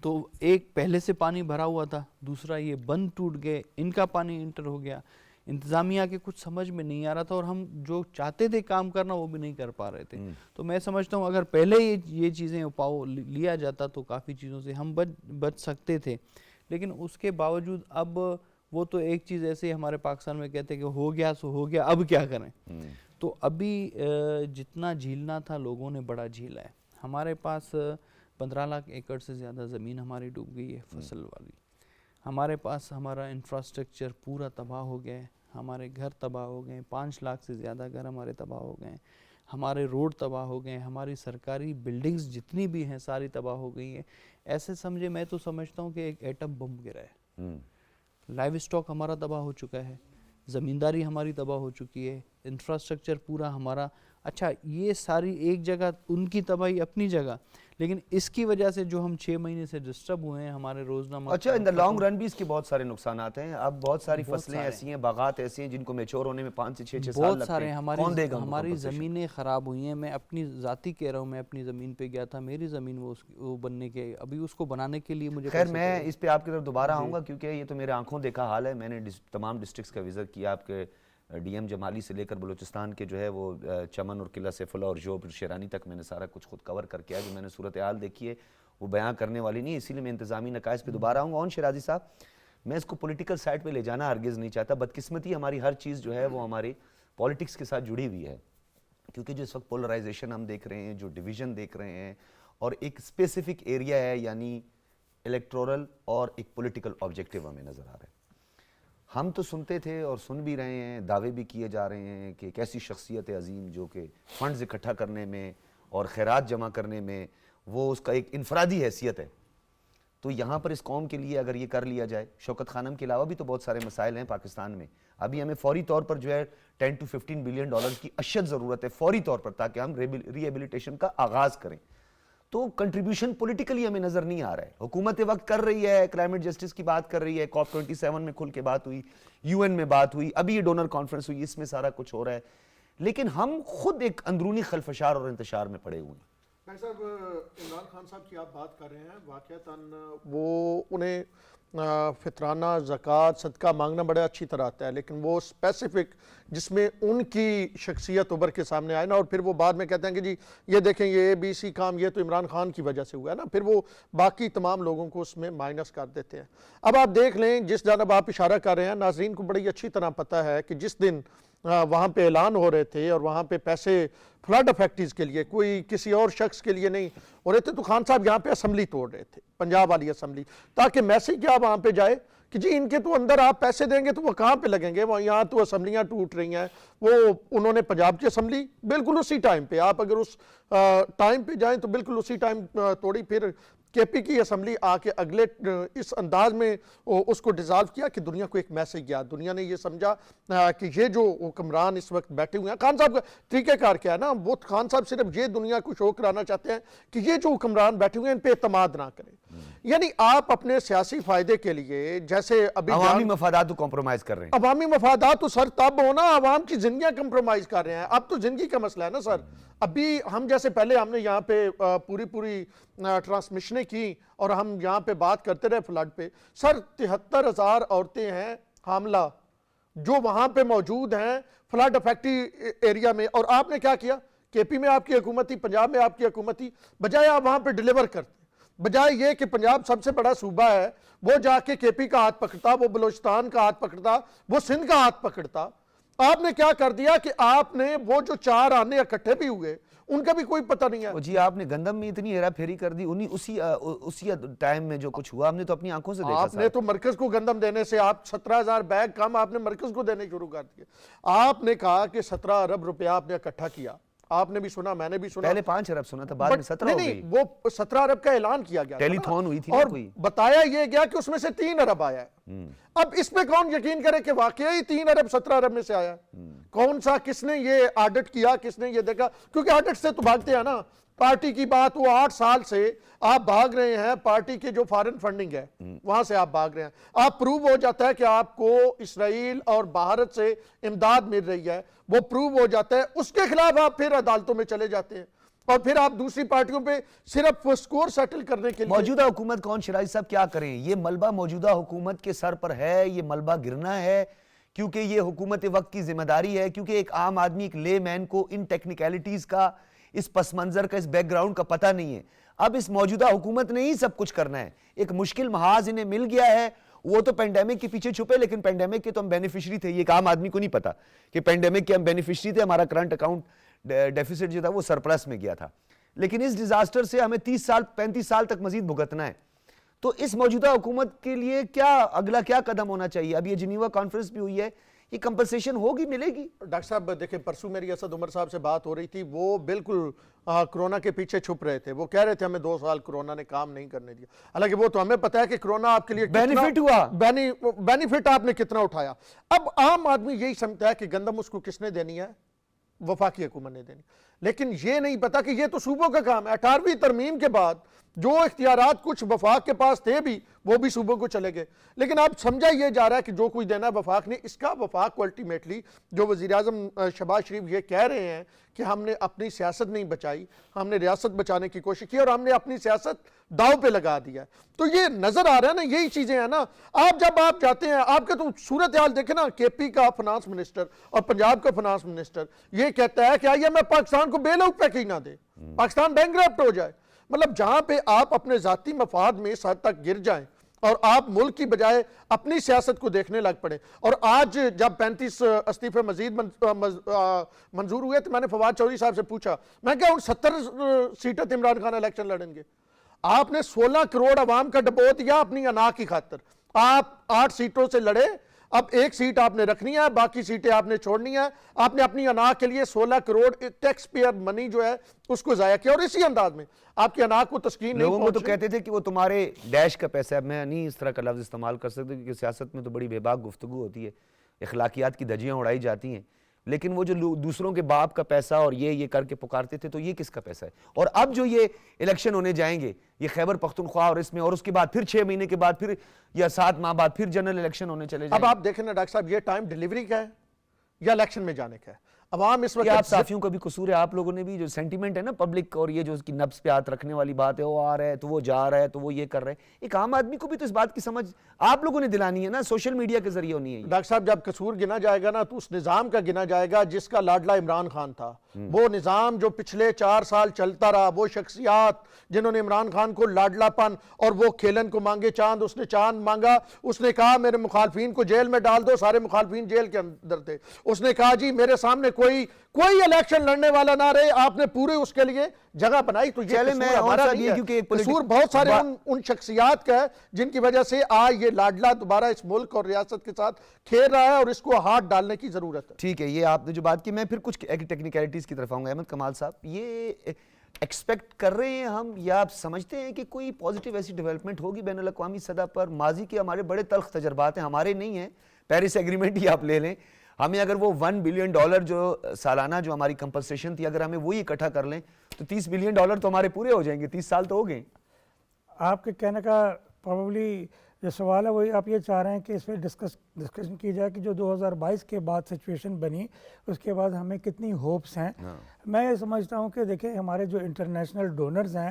تو ایک پہلے سے پانی بھرا ہوا تھا, دوسرا یہ بند ٹوٹ گئے, ان کا پانی انٹر ہو گیا. انتظامیہ کے کچھ سمجھ میں نہیں آ رہا تھا, اور ہم جو چاہتے تھے کام کرنا وہ بھی نہیں کر پا رہے تھے. تو میں سمجھتا ہوں اگر پہلے یہ چیزیں اپاؤ لیا جاتا تو کافی چیزوں سے ہم بچ سکتے تھے. لیکن اس کے باوجود اب وہ تو ایک چیز ایسے ہمارے پاکستان میں کہتے ہیں کہ ہو گیا سو ہو گیا, اب کیا کریں. تو ابھی جتنا جھیلنا تھا لوگوں نے بڑا جھیلا ہے. ہمارے پاس 15 لاکھ ایکڑ سے زیادہ زمین ہماری ڈوب گئی ہے فصل والی. ہمارے پاس ہمارا انفراسٹرکچر پورا تباہ ہو گیا ہے, ہمارے گھر تباہ ہو گئے ہیں, 5 لاکھ سے زیادہ گھر ہمارے تباہ ہو گئے ہیں, ہمارے روڈ تباہ ہو گئے ہیں, ہماری سرکاری بلڈنگز جتنی بھی ہیں ساری تباہ ہو گئی ہیں. ایسے سمجھے, میں تو سمجھتا ہوں کہ ایک ایٹم بم گرا ہے. لائیو اسٹاک ہمارا تباہ ہو چکا ہے, زمینداری ہماری تباہ ہو چکی ہے, انفراسٹرکچر پورا ہمارا. اچھا یہ ساری ایک جگہ ان کی تباہی اپنی جگہ, لیکن اس کی وجہ سے جو ہم 6 مہینے سے ڈسٹرب ہوئے ہیں ہمارے روزنامہ. اچھا ان دا لانگ رن بھی اس کے بہت سارے نقصانات ہیں. اب بہت ساری فصلیں ایسی ہیں, باغات ایسی ہیں جن کو میچور ہونے میں 5 سے 6 سال لگتے ہیں. کون دے گا ہماری زمینیں خراب ہوئی ہیں. میں اپنی ذاتی کہہ رہا ہوں, میں اپنی زمین پہ گیا تھا, میری زمین وہ بننے کے, ابھی اس کو بنانے کے لیے مجھے. خیر میں اس پہ آپ کی طرف دوبارہ آؤں گا کیونکہ یہ تو میرے آنکھوں دیکھا حال ہے. میں نے تمام ڈسٹرکٹس کا وزٹ کیا, آپ کے ڈی ایم جمالی سے لے کر بلوچستان کے جو ہے وہ چمن اور قلعہ سیف اللہ اور جوب شیرانی تک میں نے سارا کچھ خود کور کر کے آیا. جو میں نے صورتحال دیکھی ہے وہ بیان کرنے والی نہیں, اسی لیے میں انتظامی نقائص پہ دوبارہ آؤں گا. شیرازی صاحب, میں اس کو پولیٹیکل سائٹ پہ لے جانا ہرگز نہیں چاہتا. بدقسمتی ہماری ہر چیز جو ہے وہ ہماری پولیٹکس کے ساتھ جڑی ہوئی ہے, کیونکہ جو اس وقت پولرائزیشن ہم دیکھ رہے ہیں, جو ڈویژن دیکھ رہے ہیں, اور ایک اسپیسیفک ایریا ہے یعنی الیکٹورل اور ایک پولیٹیکل آبجیکٹیو ہمیں نظر آ رہا ہے. ہم تو سنتے تھے اور سن بھی رہے ہیں, دعوے بھی کیے جا رہے ہیں کہ ایک ایسی شخصیت عظیم جو کہ فنڈز اکٹھا کرنے میں اور خیرات جمع کرنے میں وہ اس کا ایک انفرادی حیثیت ہے. تو یہاں پر اس قوم کے لیے اگر یہ کر لیا جائے, شوکت خانم کے علاوہ بھی تو بہت سارے مسائل ہیں پاکستان میں, ابھی ہمیں فوری طور پر جو ہے 10 to 15 بلین ڈالر کی اشد ضرورت ہے فوری طور پر, تاکہ ہم ری ایبلیٹیشن کا آغاز کریں. تو کنٹریبیوشن پولیٹیکلی ہمیں نظر نہیں آ رہا ہے. حکومت وقت کر رہی ہے, کلائمیٹ جسٹس کی بات کر رہی ہے, COP 27 میں کھل کے بات ہوئی, UN میں بات ہوئی, ابھی یہ ڈونر کانفرنس ہوئی, اس میں سارا کچھ ہو رہا ہے, لیکن ہم خود ایک اندرونی خلفشار اور انتشار میں پڑے ہوئے ہیں. ڈاکٹر صاحب, عمران خان صاحب کی آپ بات کر رہے ہیں, واقعتاً وہ انہیں فطرانہ زکوٰۃ صدقہ مانگنا بڑا اچھی طرح آتا ہے, لیکن وہ اسپیسیفک جس میں ان کی شخصیت ابھر کے سامنے آئے نا, اور پھر وہ بعد میں کہتے ہیں کہ جی یہ دیکھیں یہ ABC کام یہ تو عمران خان کی وجہ سے ہوا ہے نا, پھر وہ باقی تمام لوگوں کو اس میں مائنس کر دیتے ہیں. اب آپ دیکھ لیں جس جانب آپ اشارہ کر رہے ہیں, ناظرین کو بڑی اچھی طرح پتہ ہے کہ جس دن وہاں پہ اعلان ہو رہے تھے اور وہاں پہ پیسے فلڈ افیکٹیز کے لیے, کوئی کسی اور شخص کے لیے نہیں ہو رہے تھے, تو خان صاحب یہاں پہ اسمبلی توڑ رہے تھے, پنجاب والی اسمبلی, تاکہ میسیج کیا وہاں پہ جائے کہ جی ان کے تو اندر آپ پیسے دیں گے تو وہ کہاں پہ لگیں گے, وہاں یہاں تو اسمبلیاں ٹوٹ رہی ہیں. وہ انہوں نے پنجاب کی اسمبلی بالکل اسی ٹائم پہ, آپ اگر اس ٹائم پہ جائیں تو بالکل اسی ٹائم توڑی. پھر KP کی اسمبلی آ کے اگلے اس انداز میں اس کو ڈیزالو کیا کہ دنیا کو ایک میسیج گیا, دنیا نے یہ سمجھا کہ یہ جو حکمران اس وقت بیٹھے ہوئے ہیں, خان صاحب کا طریقہ کار کیا ہے نا, وہ خان صاحب صرف یہ دنیا کو شو کرانا چاہتے ہیں کہ یہ جو حکمران بیٹھے ہوئے ہیں ان پہ اعتماد نہ کریں. یعنی آپ اپنے سیاسی فائدے کے لیے جیسے ابھی عوامی مفادات کو کمپرومائز کر رہے ہیں. عوامی مفادات تو سر تب ہونا, عوام کی زندگیاں کمپرومائز کر رہے ہیں. اب تو زندگی کا مسئلہ ہے نا سر. ابھی ہم جیسے پہلے ہم نے یہاں پہ پوری ٹرانسمیشنیں کی اور ہم یہاں پہ بات کرتے رہے فلڈ پہ. سر 73,000 عورتیں ہیں حاملہ جو وہاں پہ موجود ہیں فلڈ افیکٹی ایریا میں, اور آپ نے کیا کیا, KP میں آپ کی حکومت تھی, پنجاب میں آپ کی حکومت تھی, بجائے آپ وہاں پہ ڈیلیور کرتے, بجائے یہ کہ پنجاب سب سے بڑا صوبہ ہے وہ جا کے KP کا ہاتھ پکڑتا, وہ بلوچستان کا ہاتھ پکڑتا, وہ سندھ کا ہاتھ پکڑتا, آپ نے کیا کر دیا کہ آپ نے وہ جو 4 آنے اکٹھے بھی ہوئے ان کا بھی کوئی پتہ نہیں ہے. جی آپ نے گندم میں اتنی ہیرا پھیری کر دی, اسی ٹائم میں جو کچھ ہوا ہم نے تو اپنی آنکھوں سے دیکھا. آپ نے تو مرکز کو گندم دینے سے آپ 17,000 بیگ کم آپ نے مرکز کو دینے شروع کر دیے. آپ نے کہا کہ 17 ارب روپیہ آپ نے اکٹھا کیا, آپ نے بھی سنا, میں نے بھی سنا, پہلے 5 ارب سنا تھا, بعد میں 17 ہو گئی. نہیں, وہ 17 ارب کا اعلان کیا گیا ٹیلی تھون ہوئی تھی اور کوئی, بتایا یہ گیا کہ اس میں سے 3 ارب آیا ہے. اب اس پہ کون یقین کرے کہ واقعی 3 ارب 17 ارب میں سے آیا ہے؟ کون سا, کس نے یہ آڈٹ کیا, کس نے یہ دیکھا, کیونکہ آڈٹ سے تو بھاگتے ہیں نا. پارٹی کی بات, وہ 8 سال سے آپ بھاگ رہے ہیں, پارٹی کے جو فارن فنڈنگ ہے وہاں سے آپ بھاگ رہے ہیں. آپ پروو ہو جاتا ہے کہ آپ کو اسرائیل اور بھارت سے امداد مل رہی ہے, وہ پروو ہو جاتا ہے, اس کے خلاف آپ پھر عدالتوں میں چلے جاتے ہیں, اور پھر آپ دوسری پارٹیوں پہ صرف سکور سیٹل کرنے کے لیے. موجودہ حکومت کون, شیراز صاحب کیا کریں؟ یہ ملبہ موجودہ حکومت کے سر پر ہے, یہ ملبہ گرنا ہے, کیونکہ یہ حکومت وقت کی ذمہ داری ہے, کیونکہ ایک عام آدمی, ایک لے مین کو ان ٹیکنیکلٹیز کا, اس پس منظر کا, اس بیک گراؤنڈ کا پتہ نہیں ہے. اب اس موجودہ حکومت نے ہی سب کچھ کرنا ہے. ایک مشکل محاذ انہیں مل گیا ہے, وہ تو پینڈیمک کے پیچھے چھپے, لیکن پینڈیمک کے تو ہم بینیفیشری تھے. یہ ایک عام آدمی کو نہیں پتا کہ پینڈیمک کے ہم بینیفیشری تھے, ہمارا کرنٹ اکاؤنٹ ڈیفیسٹ جو تھا وہ سرپلس میں گیا تھا. لیکن اس ڈیزاسٹر سے ہمیں 30 سال 35 سال تک مزید بھگتنا ہے. تو اس موجودہ حکومت کے لیے کیا اگلا کیا قدم ہونا چاہیے؟ اب یہ جنیوا کانفرنس بھی ہوئی ہے, یہ کمپنسیشن ہوگی, ملے گی؟ ڈاکٹر صاحب دیکھیں, پرسوں میری اسد عمر صاحب سے بات ہو رہی تھی, وہ بالکل کرونا کے پیچھے چھپ رہے تھے. وہ کہہ رہے تھے ہمیں 2 سال کرونا نے کام نہیں کرنے دیا, حالانکہ وہ تو ہمیں پتہ ہے کہ کرونا آپ کے لیے بینیفٹ ہوا, بینیفٹ آپ نے کتنا اٹھایا. اب عام آدمی یہی سمجھتا ہے کہ گندم اس کو کس نے دینی ہے, وفاقی حکومت نے دینی, لیکن یہ نہیں پتا کہ یہ تو صوبوں کا کام ہے. 18ویں ترمیم کے بعد جو اختیارات کچھ وفاق کے پاس تھے بھی, وہ بھی صوبوں کو چلے گئے. لیکن اب سمجھا یہ جا رہا ہے کہ جو کچھ دینا ہے وفاق نے, اس کا وفاق کو الٹیمیٹلی جو وزیراعظم شہباز شریف یہ کہہ رہے ہیں کہ ہم نے اپنی سیاست نہیں بچائی, ہم نے ریاست بچانے کی کوشش کی اور ہم نے اپنی سیاست داؤ پہ لگا دیا. تو یہ نظر آ رہا ہے نا, یہی چیزیں ہیں نا. جب آپ جاتے ہیں, آپ کے تو صورتحال دیکھیں نا, KP کا فنانس منسٹر اور پنجاب کا فنانس منسٹر یہ کہتا ہے کہ IMF پاکستان کو بیل آؤٹ پیکیج نہ دے, پاکستان بینکرپٹ ہو جائے. مطلب جہاں پہ آپ اپنے ذاتی مفاد میں اس حد تک گر جائیں اور آپ ملک کی بجائے اپنی سیاست کو دیکھنے لگ پڑے. اور آج جب 35 استعفے مزید منظور ہوئے تو میں نے فواد چودھری صاحب سے پوچھا, میں کہا ان 70 سیٹیں عمران خان الیکشن لڑیں گے؟ آپ نے 16 کروڑ عوام کا ڈبو دیا اپنی انا کی خاطر. آپ 8 سیٹوں سے لڑے, اب ایک سیٹ آپ نے رکھنی ہے, باقی سیٹیں آپ نے چھوڑنی ہے. آپ نے اپنی انا کے لیے 16 کروڑ ٹیکس پیئر منی جو ہے اس کو ضائع کیا, اور اسی انداز میں آپ کی انا کو تسکین نہیں لوگوں کو تو پہنچ رہی. کہتے تھے کہ وہ تمہارے ڈیش کا پیسہ ہے. میں نہیں اس طرح کا لفظ استعمال کر سکتا کیونکہ سیاست میں تو بڑی بے باک گفتگو ہوتی ہے, اخلاقیات کی دھجیاں اڑائی جاتی ہیں, لیکن وہ جو دوسروں کے باپ کا پیسہ اور یہ کر کے پکارتے تھے, تو یہ کس کا پیسہ ہے؟ اور اب جو یہ الیکشن ہونے جائیں گے, یہ خیبر پختونخوا اور اس میں, اور اس کے بعد پھر 6 مہینے کے بعد پھر یا 7 ماہ بعد پھر جنرل الیکشن ہونے چلے جائیں اب گے. آپ دیکھیں نا ڈاکٹر صاحب, یہ ٹائم ڈیلیوری کا ہے یا الیکشن میں جانے کا ہے؟ عوام اس یہ آپ وقت صحافیوں کا بھی قصور ہے, آپ لوگوں نے بھی جو سینٹیمنٹ ہے نا پبلک, اور یہ جو اس کی نبض پہ ہاتھ رکھنے والی بات ہے, وہ آ رہا ہے تو وہ جا رہا ہے تو وہ یہ کر رہے ہیں, ایک عام آدمی کو بھی تو اس بات کی سمجھ آپ لوگوں نے دلانی ہے نا, سوشل میڈیا کے ذریعے ہونی ہے. ڈاکٹر صاحب جب قصور گنا جائے گا نا تو اس نظام کا گنا جائے گا جس کا لاڈلا عمران خان تھا. وہ نظام جو پچھلے 4 سال چلتا رہا, وہ شخصیات جنہوں نے عمران خان کو لاڈلا پن, اور وہ کھیلن کو مانگے چاند, اس نے چاند مانگا, اس نے کہا میرے مخالفین کو جیل میں ڈال دو, سارے مخالفین جیل کے اندر تھے, اس نے کہا جی میرے سامنے کوئی الیکشن لڑنے والا نہ رہے, آپ نے پورے اس کے لیے جگہ بنائی. تو یہ قصور ہمارا نہیں ہے, قصور بہت سارے ان شخصیات کا ہے جن کی وجہ سے آج یہ لاڈلا دوبارہ اس ملک اور ریاست کے ساتھ کھیل رہا ہے, اور اس کو ہاتھ ڈالنے کی ضرورت ہے. ٹھیک ہے, یہ آپ نے جو بات کی, میں پھر کچھ ٹیکنیکلٹیز کی طرف آؤں گا. احمد کمال صاحب, یہ ایکسپیکٹ کر رہے ہیں ہم, یا آپ سمجھتے ہیں کہ کوئی پازیٹیو ایسی ڈیولپمنٹ ہوگی بین الاقوامی سطح پر؟ ماضی کے ہمارے بڑے تلخ تجربات ہیں, ہمارے نہیں ہیں, پیرس ایگریمنٹ ہی آپ لے لیں, ہمیں اگر وہ $1 بلین جو سالانہ جو ہماری کمپنسیشن تھی, اگر ہمیں وہی اکٹھا کر لیں تو $30 بلین تو ہمارے پورے ہو جائیں گے. 30 سال تو ہو گئے. آپ کے کہنے کا پروبلی جو سوال ہے وہی آپ یہ چاہ رہے ہیں کہ اس پہ ڈسکشن کی جائے کہ جو 2022 کے بعد سچویشن بنی, اس کے بعد ہمیں کتنی ہوپس ہیں. میں یہ سمجھتا ہوں کہ دیکھیں ہمارے جو انٹرنیشنل ڈونرز ہیں,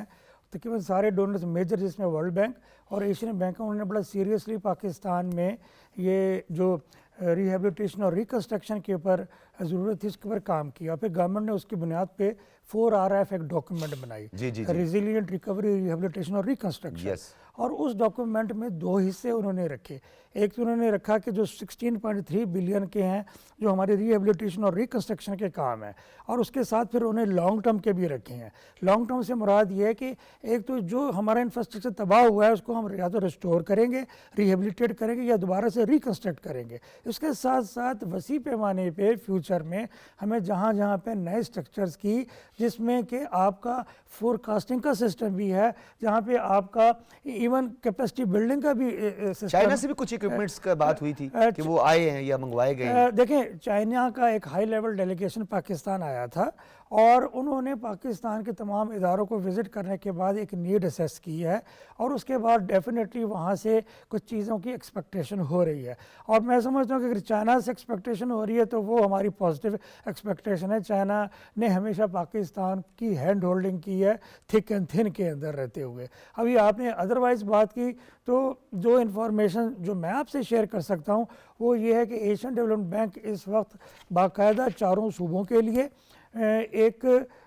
تقریباً سارے ڈونرز میجر, جس میں ورلڈ بینک اور ایشین بینک ہیں, انہوں نے بڑا سیریسلی پاکستان میں یہ جو ریہیبلیٹیشن اور ریکنسٹرکشن کے اوپر ضرورت تھی اس کے اوپر کام کیا. پھر گورنمنٹ نے اس کی بنیاد پہ 4RF ایک ڈاکیومنٹ بنائی, ریزیلینٹ ریکوری ریہیبلیٹیشن اور ریکنسٹرکشن. اور اس ڈاکیومنٹ میں 2 حصے انہوں نے رکھے. ایک تو انہوں نے رکھا کہ جو 16.3 بلین کے ہیں جو ہماری ریہیبلیٹیشن اور ریکنسٹرکشن کے کام ہیں, اور اس کے ساتھ پھر انہیں لانگ ٹرم کے بھی رکھے ہیں. لانگ ٹرم سے مراد یہ ہے کہ ایک تو جو ہمارا انفراسٹرکچر تباہ ہوا ہے اس کو ہم یا تو ریسٹور کریں گے, ریہیبلیٹیٹ کریں گے, یا دوبارہ سے ریکنسٹرکٹ کریں گے. اس کے ساتھ ساتھ وسیع پیمانے پہ فیوچر میں ہمیں جہاں جہاں پہ نئے اسٹرکچرز کی, جس میں کہ آپ کا فور کاسٹنگ کا سسٹم بھی ہے, جہاں پہ آپ کا ایون کیپیسٹی بلڈنگ کا بھی سسٹم. چائنا سے بھی کچھ اکوپمنٹس کا بات ہوئی تھی کہ وہ آئے ہیں یا منگوائے گئے ہیں. دیکھیں چائنا کا ایک ہائی لیول ڈیلیگیشن پاکستان آیا تھا, اور انہوں نے پاکستان کے تمام اداروں کو وزٹ کرنے کے بعد ایک نیڈ اسیس کی ہے, اور اس کے بعد ڈیفینیٹلی وہاں سے کچھ چیزوں کی ایکسپیکٹیشن ہو رہی ہے. اور میں سمجھتا ہوں کہ اگر چائنا سے ایکسپیکٹیشن ہو رہی ہے تو وہ ہماری پازیٹیو ایکسپیکٹیشن ہے. چائنا نے ہمیشہ پاکستان کی ہینڈ ہولڈنگ کی ہے تھک اینڈ تھن کے اندر رہتے ہوئے. ابھی آپ نے ادروائز بات کی, تو جو انفارمیشن جو میں آپ سے شیئر کر سکتا ہوں وہ یہ ہے کہ ایشین ڈیولپمنٹ بینک اس وقت باقاعدہ 4 صوبوں کے لیے ایک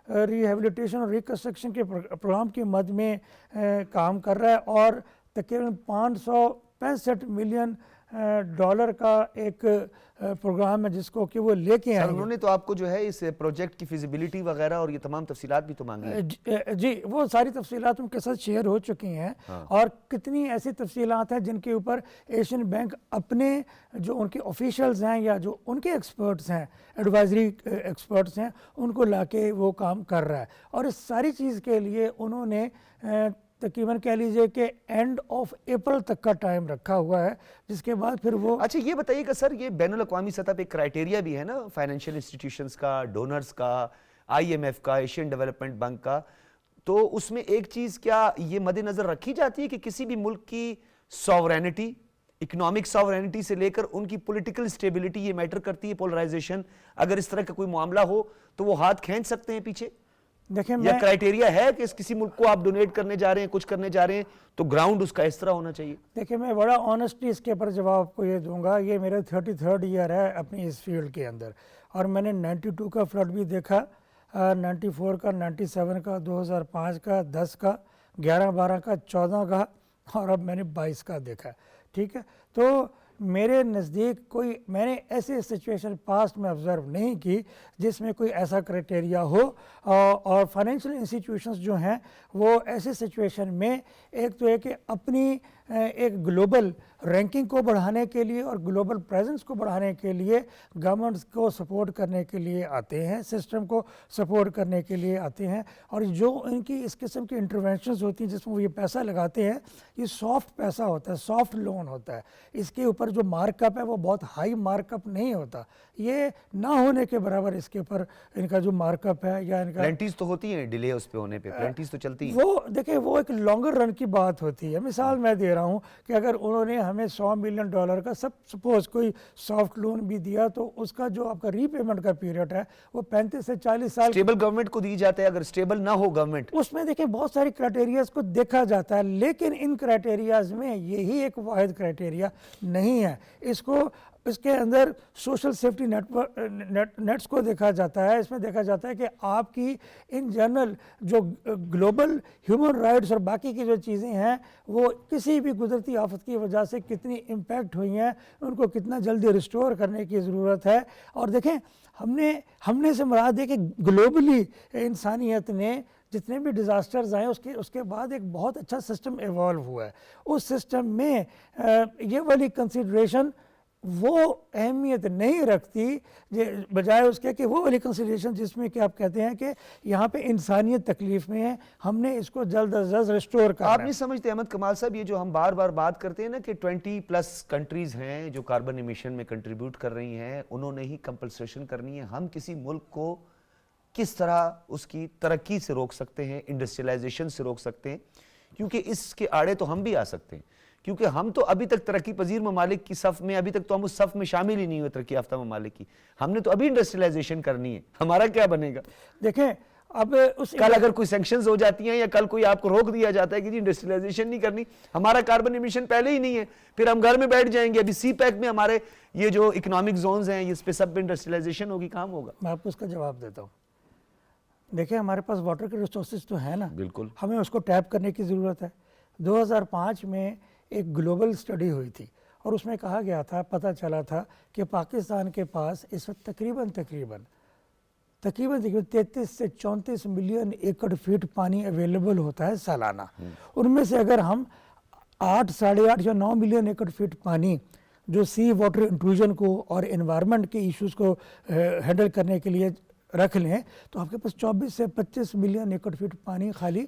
ریہیبلیٹیشن اور ریکنسٹرکشن کے پروگرام کی مد میں کام کر رہا ہے, اور تقریباً $565 ملین کا ایک پروگرام ہے جس کو کہ وہ لے کے آئیں گے. انہوں نے تو آپ کو جو ہے اس پروجیکٹ کی فیزیبلٹی وغیرہ اور یہ تمام تفصیلات بھی تو مانگی ہیں. جی, وہ ساری تفصیلات ان کے ساتھ شیئر ہو چکی ہیں, اور کتنی ایسی تفصیلات ہیں جن کے اوپر ایشین بینک اپنے جو ان کے آفیشلز ہیں یا جو ان کے ایکسپرٹس ہیں, ایڈوائزری ایکسپرٹس ہیں, ان کو لا کے وہ کام کر رہا ہے. اور اس ساری چیز کے لیے انہوں نے تقریباً کہہ لیجئے کہ اینڈ آف اپریل تک کا ٹائم رکھا ہوا ہے, جس کے بعد پھر وہ. اچھا یہ بتائیے کہ سر یہ بین الاقوامی سطح پہ کرائٹیریا بھی ہے نا فائنینشیل انسٹیٹیوشنز کا, ڈونرز کا, IMF کا, ایشین ڈیولپمنٹ بینک کا, تو اس میں ایک چیز کیا یہ مد نظر رکھی جاتی ہے کہ کسی بھی ملک کی ساورینٹی, اکنامک ساورینٹی سے لے کر ان کی پولیٹیکل اسٹیبلٹی یہ میٹر کرتی ہے؟ پولرائزیشن اگر اس طرح کا کوئی معاملہ ہو تو وہ ہاتھ کھینچ سکتے ہیں پیچھے, دیکھیں یا کرائٹیریا ہے کہ اس کسی ملک کو آپ ڈونیٹ کرنے جا رہے ہیں, کچھ کرنے جا رہے ہیں تو گراؤنڈ اس کا اس طرح ہونا چاہیے؟ دیکھیں میں بڑا آنیسٹلی اس کے اوپر جواب کو یہ دوں گا, یہ میرے 33rd ایئر ہے اپنی اس فیلڈ کے اندر, اور میں نے 92 کا فلڈ بھی دیکھا, 94 کا, 97 کا, 2005 کا, 10 کا, 11-12 کا, 14 کا, اور اب میں نے 22 کا دیکھا. ٹھیک ہے, تو میرے نزدیک کوئی میں نے ایسے سچویشن پاسٹ میں آبزرو نہیں کی جس میں کوئی ایسا کرائٹیریا ہو، اور فائنینشیل انسٹیٹیوشنز جو ہیں وہ ایسے سچویشن میں ایک تو ہے کہ اپنی ایک گلوبل رینکنگ کو بڑھانے کے لیے اور گلوبل پریزنس کو بڑھانے کے لیے گورنمنٹس کو سپورٹ کرنے کے لیے آتے ہیں، سسٹم کو سپورٹ کرنے کے لیے آتے ہیں، اور جو ان کی اس قسم کی انٹرونشنز ہوتی ہیں جس میں وہ یہ پیسہ لگاتے ہیں، یہ سافٹ پیسہ ہوتا ہے، سافٹ لون ہوتا ہے، اس کے اوپر جو مارک اپ ہے وہ بہت ہائی مارک اپ نہیں ہوتا، یہ نہ ہونے کے برابر اس کے اوپر ان کا جو مارک اپ ہے یا ان کا پلینٹیز تو ہوتی ہیں ڈیلے اس پہ ہونے پہ، پلینٹیز تو چلتی ہیں. وہ دیکھیں وہ ایک لانگر رن کی بات ہوتی ہے. مثال میں دے رہا ہوں کہ اگر انہوں نے ہمیں $100 ملین کا سپوز کوئی سافٹ لون بھی دیا تو اس کا جو آپ کا ری پیمنٹ کا پیریڈ ہے وہ 35 سے 40 سال اسٹیبل گورنمنٹ کو دی جاتا ہے، اگر اسٹیبل نہ ہو گورنمنٹ اس میں دیکھیں بہت ساری کرائٹیریاز کو دیکھا جاتا ہے، لیکن ان کرائٹیریاز میں یہی ایک واحد کرائٹیریا نہیں ہے. اس کے اندر سوشل سیفٹی نیٹس کو دیکھا جاتا ہے. اس میں دیکھا جاتا ہے کہ آپ کی ان جنرل جو گلوبل ہیومن رائٹس اور باقی کی جو چیزیں ہیں وہ کسی بھی قدرتی آفت کی وجہ سے کتنی امپیکٹ ہوئی ہیں، ان کو کتنا جلدی ریسٹور کرنے کی ضرورت ہے. اور دیکھیں ہم نے سے مراد ہے کہ گلوبلی انسانیت نے جتنے بھی ڈیزاسٹرز آئے اس کے بعد ایک بہت اچھا سسٹم ایوالو ہوا ہے. اس سسٹم میں یہ والی کنسیڈریشن وہ اہمیت نہیں رکھتی بجائے اس کے کہ وہ والی کنسیڈریشن جس میں کہ آپ کہتے ہیں کہ یہاں پہ انسانیت تکلیف میں ہے، ہم نے اس کو جلد از جلد ریسٹور کرنا ہے. آپ نہیں سمجھتے احمد کمال صاحب، یہ جو ہم بار بار بات کرتے ہیں نا کہ 20+ کنٹریز ہیں جو کاربن ایمیشن میں کنٹریبیوٹ کر رہی ہیں، انہوں نے ہی کمپنسیشن کرنی ہے. ہم کسی ملک کو کس طرح اس کی ترقی سے روک سکتے ہیں، انڈسٹریلائزیشن سے روک سکتے ہیں، کیونکہ اس کے آڑے تو ہم بھی آ سکتے ہیں، کیونکہ ہم تو ابھی تک ترقی پذیر ممالک کی صف میں، ابھی تک تو ہم اس صف میں شامل ہی نہیں ہوئے ترقی یافتہ ممالک کی. ہم نے تو ابھی انڈسٹریلائزیشن کرنی ہے، ہمارا کیا بنے گا؟ دیکھیں اب کل اگر کوئی سینکشنز ہو جاتی ہیں یا کل کوئی آپ کو روک دیا جاتا ہے کہ جی انڈسٹریلائزیشن نہیں کرنی، ہمارا کاربن ایمیشن پہلے ہی نہیں ہے، پھر ہم گھر میں بیٹھ جائیں گے. ابھی سی پیک میں ہمارے یہ جو اکنامک زونز ہیں اس پہ سب پہ انڈسٹریلائزیشن ہوگی، کام ہوگا. میں آپ کو اس کا جواب دیتا ہوں. دیکھیں ہمارے پاس واٹر کے ریسورسز تو ہیں نا، بالکل ہمیں اس کو ٹیپ کرنے کی ضرورت ہے. 2005 میں ایک گلوبل سٹڈی ہوئی تھی اور اس میں کہا گیا تھا، پتہ چلا تھا کہ پاکستان کے پاس اس وقت تقریباً 33 سے 34 ملین ایکڑ فیٹ پانی اویلیبل ہوتا ہے سالانہ. ان میں سے اگر ہم 8 ساڑھے 8 یا 9 ملین ایکڑ فیٹ پانی جو سی واٹر انٹروژن کو اور انوائرمنٹ کے ایشوز کو ہینڈل کرنے کے لیے رکھ لیں تو آپ کے پاس 24 سے 25 ملین ایکڑ فیٹ پانی خالی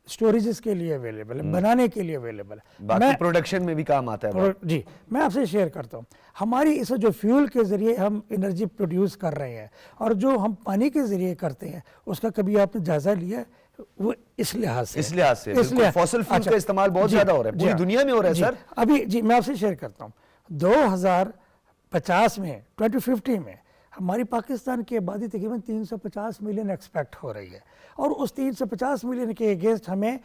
سٹوریجز کے لیے اویلیبل ہے، بنانے کے لیے اویلیبل ہے. باقی پروڈکشن میں بھی کام آتا ہے. جی میں آپ سے شیئر کرتا ہوں، ہماری اس جو فیول کے ذریعے ہم انرجی پروڈیوس کر رہے ہیں اور جو ہم پانی کے ذریعے کرتے ہیں اس کا کبھی آپ نے جائزہ لیا ہے؟ وہ اس لحاظ سے بالکل فوسل فیول کا استعمال بہت زیادہ ہو رہا ہے، پوری دنیا میں ہو رہا ہے سر. ابھی جی میں آپ سے شیئر کرتا ہوں، 2050 میں 2050 میں ہماری پاکستان کی آبادی تقریباً 350 ملین ایکسپیکٹ ہو رہی ہے، اور اس 350 ملین کے اگینسٹ ہمیں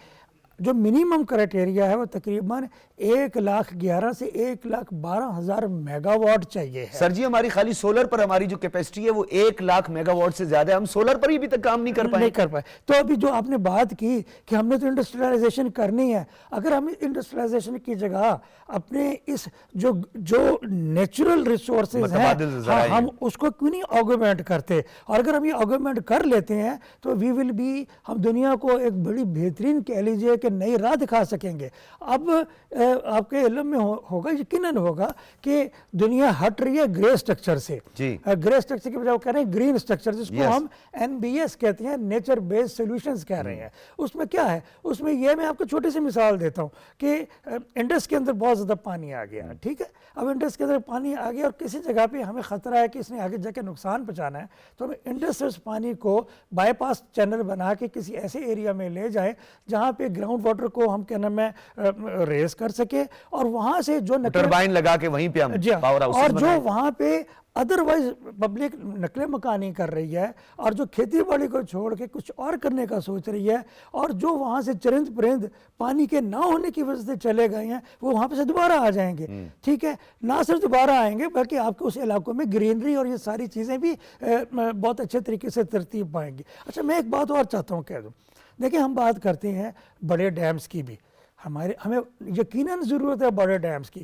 جو منیمم کرائٹیریا ہے وہ تقریباً 1,11,000 سے 1,12,000 میگا واٹ چاہیے ہے. سر جی ہماری خالی سولر پر ہماری جو کیپیسٹی ہے وہ 1,00,000 میگا واٹ سے زیادہ ہے، ہم سولر پر ہی ابھی تک کام نہیں کر پائے. تو ابھی جو آپ نے بات کی کہ ہم نے تو انڈسٹریلائزیشن کرنی ہے، اگر ہم انڈسٹریلائزیشن کی جگہ اپنے اس جو نیچرل ریسورسز ہیں ہم اس کو کیوں نہیں آگومنٹ کرتے؟ اور اگر ہم یہ آگومنٹ کر لیتے ہیں تو ہم دنیا کو ایک بڑی بہترین کہہ لیجئے کہ نئی راہ دکھا سکیں گے. اب آپ کے علم میں ہوگا، یقیناً ہوگا کہ دنیا ہٹ رہی ہے گرے سٹرکچر سے. گرے سٹرکچر کے بجائے وہ کہہ رہے ہیں گرین سٹرکچر، جس کو ہم NBS کہتے ہیں، نیچر بیسڈ سولوشنز کہہ رہے ہیں. اس میں کیا ہے؟ اس میں یہ میں آپ کو چھوٹی سی مثال دیتا ہوں کہ انڈس کے اندر بہت زیادہ پانی آ گیا، ٹھیک ہے. اب انڈس کے اندر پانی آ گیا اور کسی جگہ پہ ہمیں خطرہ ہے کہ اس نے آگے جا کے نقصان پہنچانا ہے، تو ہم انڈس سے اس پانی کو بائی پاس چینل بنا کے کسی ایسے ایریا میں لے جائیں جہاں پہ گراؤنڈ واٹر کو ہم کیا نام ہے ریز کر سکے، اور وہاں سے جو ٹربائن لگا کے وہیں پہ ہم پاور ہاؤس اور جو وہاں پہ ادروائز پبلک نقل مکانی کر رہی ہے اور جو کھیتی باڑی کو چھوڑ کے کچھ اور کرنے کا سوچ رہی ہے، اور جو وہاں سے چرند پرند پانی کے نہ ہونے کی وجہ سے چلے گئے ہیں، وہ وہاں پہ سے دوبارہ آ جائیں گے. ٹھیک ہے، نہ صرف دوبارہ آئیں گے بلکہ آپ کے اس علاقوں میں گرینری اور یہ ساری چیزیں بھی بہت اچھے طریقے سے ترتیب پائیں گی. اچھا میں ایک بات اور چاہتا ہوں کہہ دوں، دیکھیں ہم بات کرتے ہیں بڑے ڈیمز کی بھی، ہمیں یقیناً ضرورت ہے بڑے ڈیمز کی.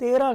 13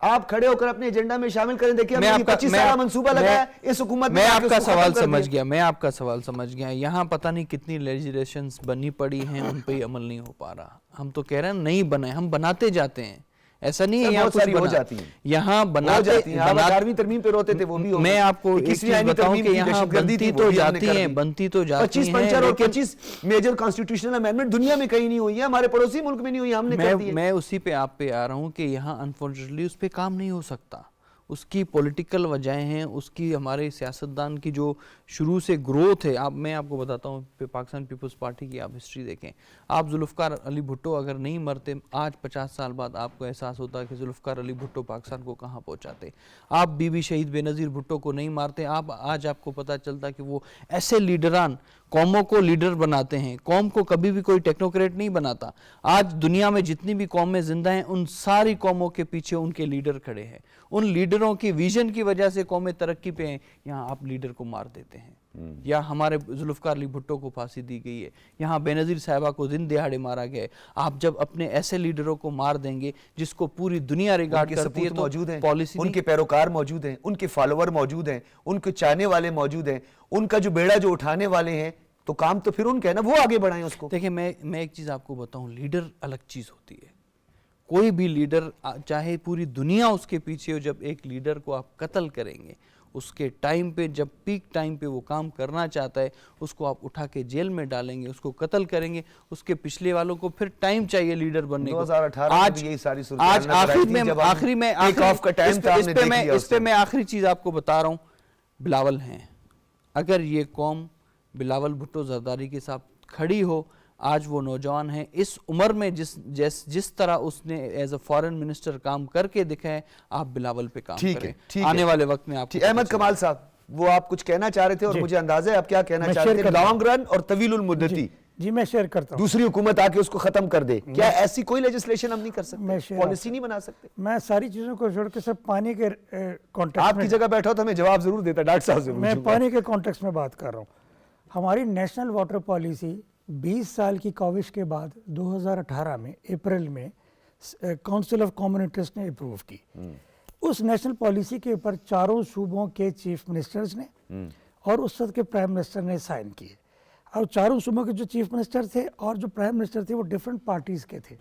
آپ کھڑے ہو کر اپنے ایجنڈا میں شامل کریں. دیکھیں میں ہم آپ نے کا 25 سالہ منصوبہ لگایا ہے اس حکومت میں آ آپ کے کا اس کو سوال ختم کر سمجھ دیا. گیا میں آپ کا سوال سمجھ گیا. یہاں پتہ نہیں کتنی لیجسلیشنز بنی پڑی ہیں, ان پہ ہی عمل نہیں ہو پا رہا. ہم تو کہہ رہے ہیں نہیں بنائے, ہم بناتے جاتے ہیں, ایسا نہیں ہے سر یہاں بہت کچھ ساری ہو بنا جاتی ہیں, یہاں ہو بناتے جاتی ہیں. آپ 11ویں ترمیم پہ روتے تھے, وہ بھی ہو میں گئی. آپ کو ایک 21ویں چیز آئینی بتاؤں ترمیم کہ کی یہاں دہشت گردی تھی, بنتی وہ تو بھی ہم نے جاتی کر ہیں, دی. بنتی تو جاتی 25 ہیں, پنچر اور لیکن 25 میجر کانسٹیٹیوشنل امینڈمنٹ دنیا میں کہیں نہیں ہوئی ہے, ہمارے پڑوسی ملک میں نہیں ہوئی, ہم نے کر دی ہے. میں اسی پہ آپ پہ آ رہا ہوں کہ یہاں انفارچونیٹلی اس پہ کام نہیں ہو سکتا. اس کی پولیٹیکل وجہیں ہیں, اس کی ہمارے سیاستدان کی جو شروع سے گروتھ ہے. میں آپ کو بتاتا ہوں, پاکستان پیپلز پارٹی کی آپ ہسٹری دیکھیں. آپ ذوالفقار علی بھٹو اگر نہیں مرتے, آج 50 سال بعد آپ کو احساس ہوتا ہے کہ ذوالفقار علی بھٹو پاکستان کو کہاں پہنچاتے. آپ بی بی شہید بے نظیر بھٹو کو نہیں مارتے, آج آپ کو پتہ چلتا کہ وہ ایسے لیڈران قوموں کو لیڈر بناتے ہیں. قوم کو کبھی بھی کوئی ٹیکنوکریٹ نہیں بناتا. آج دنیا میں جتنی بھی قومیں زندہ ہیں, ان ساری قوموں کے پیچھے ان کے لیڈر کھڑے ہیں. ان لیڈروں کی ویژن کی وجہ سے قومیں ترقی پہ ہیں. یہاں آپ لیڈر کو مار دیتے ہیں. یا ہمارے ذوالفقار علی بھٹو کو پھانسی دی گئی ہے, یہاں بے نظیر صاحبہ کو دن دہاڑے مارا گیا ہے. آپ جب اپنے ایسے لیڈروں کو مار دیں گے جس کو پوری دنیا ریگارڈ کرتی ہے, تو پالیسی ان کے پیروکار موجود ہیں, ان کے فالوور موجود ہیں, ان کے چاہنے والے موجود ہیں, ان کا جو بیڑا جو اٹھانے والے ہیں, تو کام تو پھر ان کا ہے نا, وہ آگے بڑھائیں اس کو. دیکھیں میں ایک چیز آپ کو بتاؤں, لیڈر الگ چیز ہوتی ہے. کوئی بھی لیڈر, چاہے پوری دنیا اس کے پیچھے ہو, جب ایک لیڈر کو آپ قتل کریں گے, اس کے ٹائم پہ, جب پیک ٹائم پہ وہ کام کرنا چاہتا ہے, اس کو آپ اٹھا کے جیل میں ڈالیں گے, اس کو قتل کریں گے. اس کے پچھلے والوں کو پھر ٹائم چاہیے لیڈر بننے کو. 2018 میں یہی ساری آج اس پہ میں آخری چیز آپ کو بتا رہا ہوں, بلاول ہیں. اگر یہ قوم بلاول بھٹو زرداری کے ساتھ کھڑی ہو, آج وہ نوجوان ہیں, اس عمر میں جس طرح اس نے ایز اے فارن منسٹر کام کر کے دکھائے, آپ بلاول پہ کام کریں. آنے والے وقت میں آپ احمد کمال صاحب, وہ آپ کچھ کہنا چاہ رہے تھے, اور مجھے اندازہ ہے آپ کیا کہنا چاہتے ہیں. لانگ رن اور طویل المدتی, جی میں شیئر کرتا ہوں. دوسری حکومت آ کے اس کو ختم کر دے, کیا ایسی کوئی لیجسلیشن ہم نہیں کر سکتے, پالیسی نہیں بنا سکتے؟ میں ساری چیزوں کو چھوڑ کے صرف پانی کے کانٹیکسٹ آپ کی جگہ بیٹھا ہو تو ہمیں جواب ضرور دیتا. ڈاکٹر صاحب سے میں پانی کے کانٹیکسٹ میں بات کر رہا ہوں. ہماری نیشنل واٹر پالیسی 20 سال کی کاوش کے بعد 2018 میں اپریل میں کونسل آف کامن انٹرسٹ نے اپروو کی. اس نیشنل پالیسی کے اوپر چاروں صوبوں کے چیف منسٹرز نے اور اس وقت کے پرائم منسٹر نے سائن کیے. اور چاروں صوبوں کے جو چیف منسٹر تھے اور جو پرائم منسٹر تھے وہ ڈیفرنٹ پارٹیز کے تھے.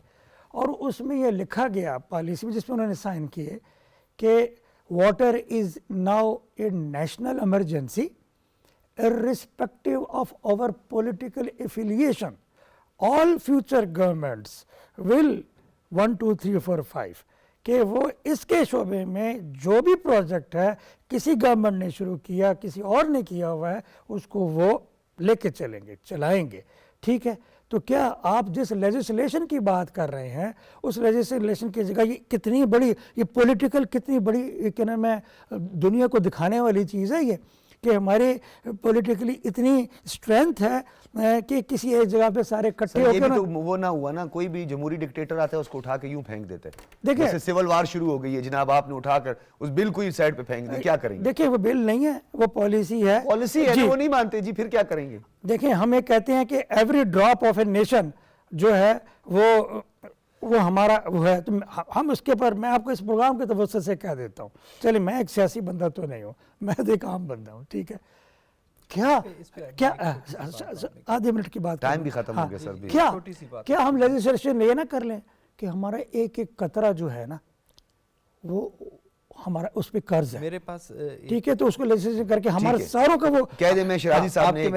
اور اس میں یہ لکھا گیا پالیسی میں, جس میں انہوں نے سائن کیے, کہ water is now a national emergency irrespective of our political affiliation. All future governments will 1, 2, 3, 4, 5 کہ وہ اس کے شعبے میں جو بھی پروجیکٹ ہے کسی گورنمنٹ نے شروع کیا, کسی اور نے کیا ہوا ہے, اس کو وہ لے کے چلیں گے, چلائیں گے. ٹھیک ہے, تو کیا آپ جس لیجسلیشن کی بات کر رہے ہیں, اس لیجسلیشن کی جگہ یہ کتنی بڑی, یہ پولیٹیکل کتنی بڑی کیا نام ہے دنیا کو دکھانے والی چیز ہے یہ, کہ ہمارے پولیٹیکلی اتنی اسٹرینتھ ہے کہ کسی ایک جگہ پہ سارے کٹھے ہو کے. یہ بھی تو وہ نہ ہوا نا, کوئی بھی جمہوری ڈکٹیٹر آتا ہے اس کو اٹھا کے یوں پھینک دیتے. دیکھیں جیسے سول وار شروع ہو گئی ہے جناب, آپ نے اٹھا کر اس بل کو ہی سائڈ پہ پھینک دیا, کیا کریں گے؟ دیکھیں وہ بل نہیں ہے, وہ پالیسی ہے. پالیسی ہے, وہ نہیں مانتے جی, پھر کیا کریں گے؟ دیکھیں ہم یہ کہتے ہیں کہ every drop of a nation جو ہے وہ ہمارا وہ ہے. تو ہم اس کے اوپر, میں آپ کو اس پروگرام کے توسط سے کہہ دیتا ہوں, چلے میں ایک سیاسی بندہ تو نہیں ہوں, میں تو ایک عام بندہ ہوں. ٹھیک ہے, کیا آدھے منٹ کی بات, ٹائم بھی ختم ہو گیا سر. کیا ہم لیجسلیشن یہ نہ کر لیں کہ ہمارا ایک ایک قطرہ جو ہے نا وہ ہمارا اس پہ قرض ہے میرے پاس. ٹھیک ہے, تو اس کو لیجسلیشن کر کے ہمارے ساروں کا وہ کہہ دیں. میں شیرازی صاحب نے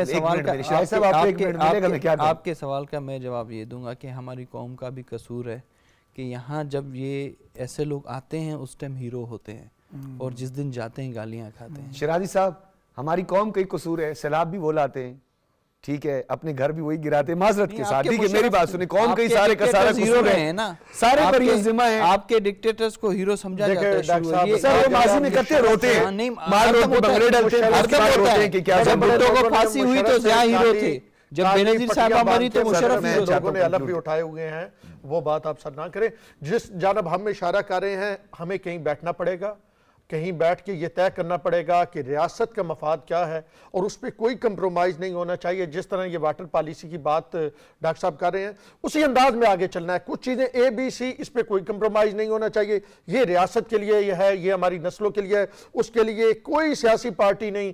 آپ کے سوال کا میں جواب یہ دوں گا کہ ہماری قوم کا بھی قصور ہے کہ یہاں جب یہ ایسے لوگ آتے ہیں اس ٹائم ہیرو ہوتے ہیں, اور جس دن جاتے ہیں گالیاں کھاتے ہیں. شیرازی صاحب, ہماری قوم کا ہی قصور ہے, سیلاب بھی وہ لاتے ہیں, ٹھیک ہے, اپنے گھر بھی وہی گراتے ہیں معذرت کے ساتھ. ٹھیک ہے, میری بات سنیں, قوم کے سارے کا سارا قصور ہے نا, سارے پر یہ ذمہ ہے. آپ کے ڈکٹیٹرز کو ہیرو سمجھا جاتا ہے. سر وہ ماضی میں کرتے روتے ہیں, مار روڈ پہ بنگلے ڈالتے ہیں, اس کے بعد روتے ہیں کہ کیا. جب بھٹو کو پھانسی ہوئی تو ضیاء ہیرو تھے, جب بے نظیر صاحبہ مری تو مشرف ہیرو تھے. لوگوں نے علم بھی اٹھائے ہوئے ہیں, وہ بات آپ سر نہ کریں. جس جانب ہم اشارہ کر رہے ہیں, ہمیں کہیں بیٹھنا پڑے گا, کہیں بیٹھ کے یہ طے کرنا پڑے گا کہ ریاست کا مفاد کیا ہے اور اس پہ کوئی کمپرومائز نہیں ہونا چاہیے. جس طرح یہ واٹر پالیسی کی بات ڈاکٹر صاحب کر رہے ہیں اسی انداز میں آگے چلنا ہے. کچھ چیزیں اے بی سی اس پہ کوئی کمپرومائز نہیں ہونا چاہیے. یہ ریاست کے لیے یہ ہے, یہ ہماری نسلوں کے لیے ہے. اس کے لیے کوئی سیاسی پارٹی نہیں,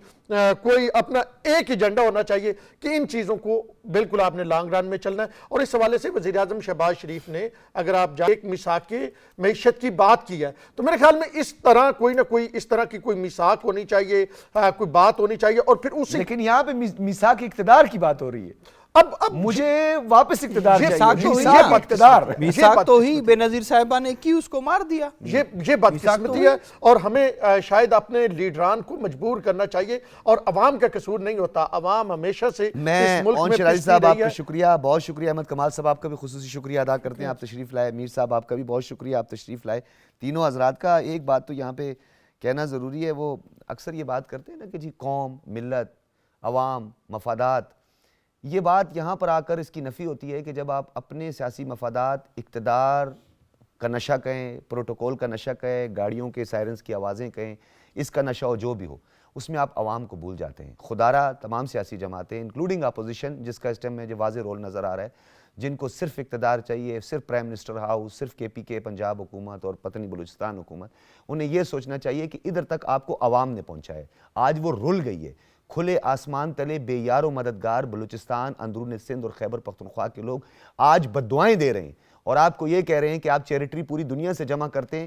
کوئی اپنا ایک ایجنڈا ہونا چاہیے کہ ان چیزوں کو بالکل آپ نے لانگ رن میں چلنا ہے. اور اس حوالے سے وزیر اعظم شہباز شریف نے اگر آپ ایک میثاق معیشت کی بات کی ہے تو میرے خیال میں اس طرح کوئی نہ کوئی اس طرح کی کوئی میثاق ہونی چاہیے, کوئی بات ہونی چاہیے. اور پھر اسی لیکن یہاں پہ میثاق اقتدار کی بات ہو رہی ہے. اب مجھے واپس اقتدار یہ چاہیے. تو ہی میثاق ہے. اقتدار. میثاق تو ہی بے نظیر صاحبہ نے کی, اس کو مار دیا. یہ بدقسمتی ہے اور ہمیں شاید اپنے لیڈران کو مجبور کرنا چاہیے اور عوام کا قصور نہیں ہوتا. عوام ہمیشہ سے میں اس ملک اون میں شرازی پستی صاحب آپ رہی کا ہے. شکریہ, بہت شکریہ. احمد کمال صاحب آپ کا بھی خصوصی شکریہ ادا کرتے ہیں, آپ تشریف لائے. میر صاحب آپ کا بھی بہت شکریہ, آپ تشریف لائے. تینوں حضرات کا ایک بات تو یہاں پہ کہنا ضروری ہے, وہ اکثر یہ بات کرتے ہیں نا کہ جی قوم, ملت, عوام, مفادات, یہ بات یہاں پر آ کر اس کی نفی ہوتی ہے کہ جب آپ اپنے سیاسی مفادات, اقتدار کا نشہ کہیں, پروٹوکول کا نشہ کہیں, گاڑیوں کے سائرنز کی آوازیں کہیں, اس کا نشہ ہو جو بھی ہو, اس میں آپ عوام کو بھول جاتے ہیں. خدارہ تمام سیاسی جماعتیں انکلوڈنگ اپوزیشن جس کا اس ٹائم میں جو واضح رول نظر آ رہا ہے, جن کو صرف اقتدار چاہیے, صرف پرائم منسٹر ہاؤس, صرف کے پی کے پنجاب حکومت اور پتہ نہیں بلوچستان حکومت, انہیں یہ سوچنا چاہیے کہ ادھر تک آپ کو عوام نے پہنچا ہے. آج وہ رول گئی ہے. کھلے آسمان تلے بے یار و مددگار بلوچستان, اندرون سندھ اور خیبر پختونخوا کے لوگ آج بددعائیں دے رہے ہیں اور آپ کو یہ کہہ رہے ہیں کہ آپ چیریٹری پوری دنیا سے جمع کرتے ہیں.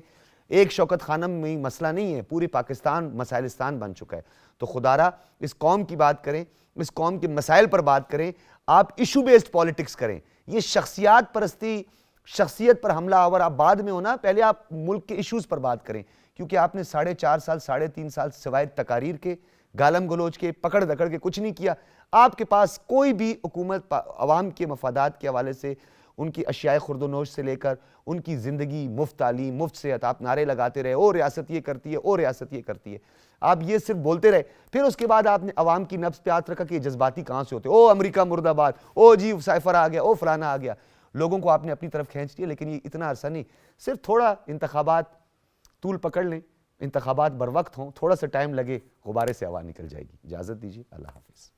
ایک شوکت خانم میں مسئلہ نہیں ہے, پوری پاکستان مسائلستان بن چکا ہے. تو خدارہ اس قوم کی بات کریں, اس قوم کے مسائل پر بات کریں, آپ ایشو بیسڈ پالیٹکس کریں. یہ شخصیات پرستی, شخصیت پر حملہ آور آپ بعد میں ہونا, پہلے آپ ملک کے ایشوز پر بات کریں. کیونکہ آپ نے 4.5 سال 3.5 سال سوائے تقاریر کے, گالم گلوچ کے, پکڑ دکڑ کے کچھ نہیں کیا. آپ کے پاس کوئی بھی حکومت عوام کے مفادات کے حوالے سے, ان کی اشیاء خورد و نوش سے لے کر ان کی زندگی, مفت تعلیم, مفت صحت, آپ نعرے لگاتے رہے, او ریاست یہ کرتی ہے, او ریاست یہ کرتی ہے. آپ یہ صرف بولتے رہے. پھر اس کے بعد آپ نے عوام کی نبض پہ ہاتھ رکھا کہ یہ جذباتی کہاں سے ہوتے, او امریکہ مرد آباد, او جی سائفر آ گیا, او فلانا آ گیا. لوگوں کو آپ نے اپنی طرف کھینچ لیا. لیکن یہ اتنا عرصہ نہیں, صرف تھوڑا انتخابات طول پکڑ لیں, انتخابات بر وقت ہوں, تھوڑا سا ٹائم لگے, غبارے سے ہوا نکل جائے گی. اجازت دیجیے, اللہ حافظ.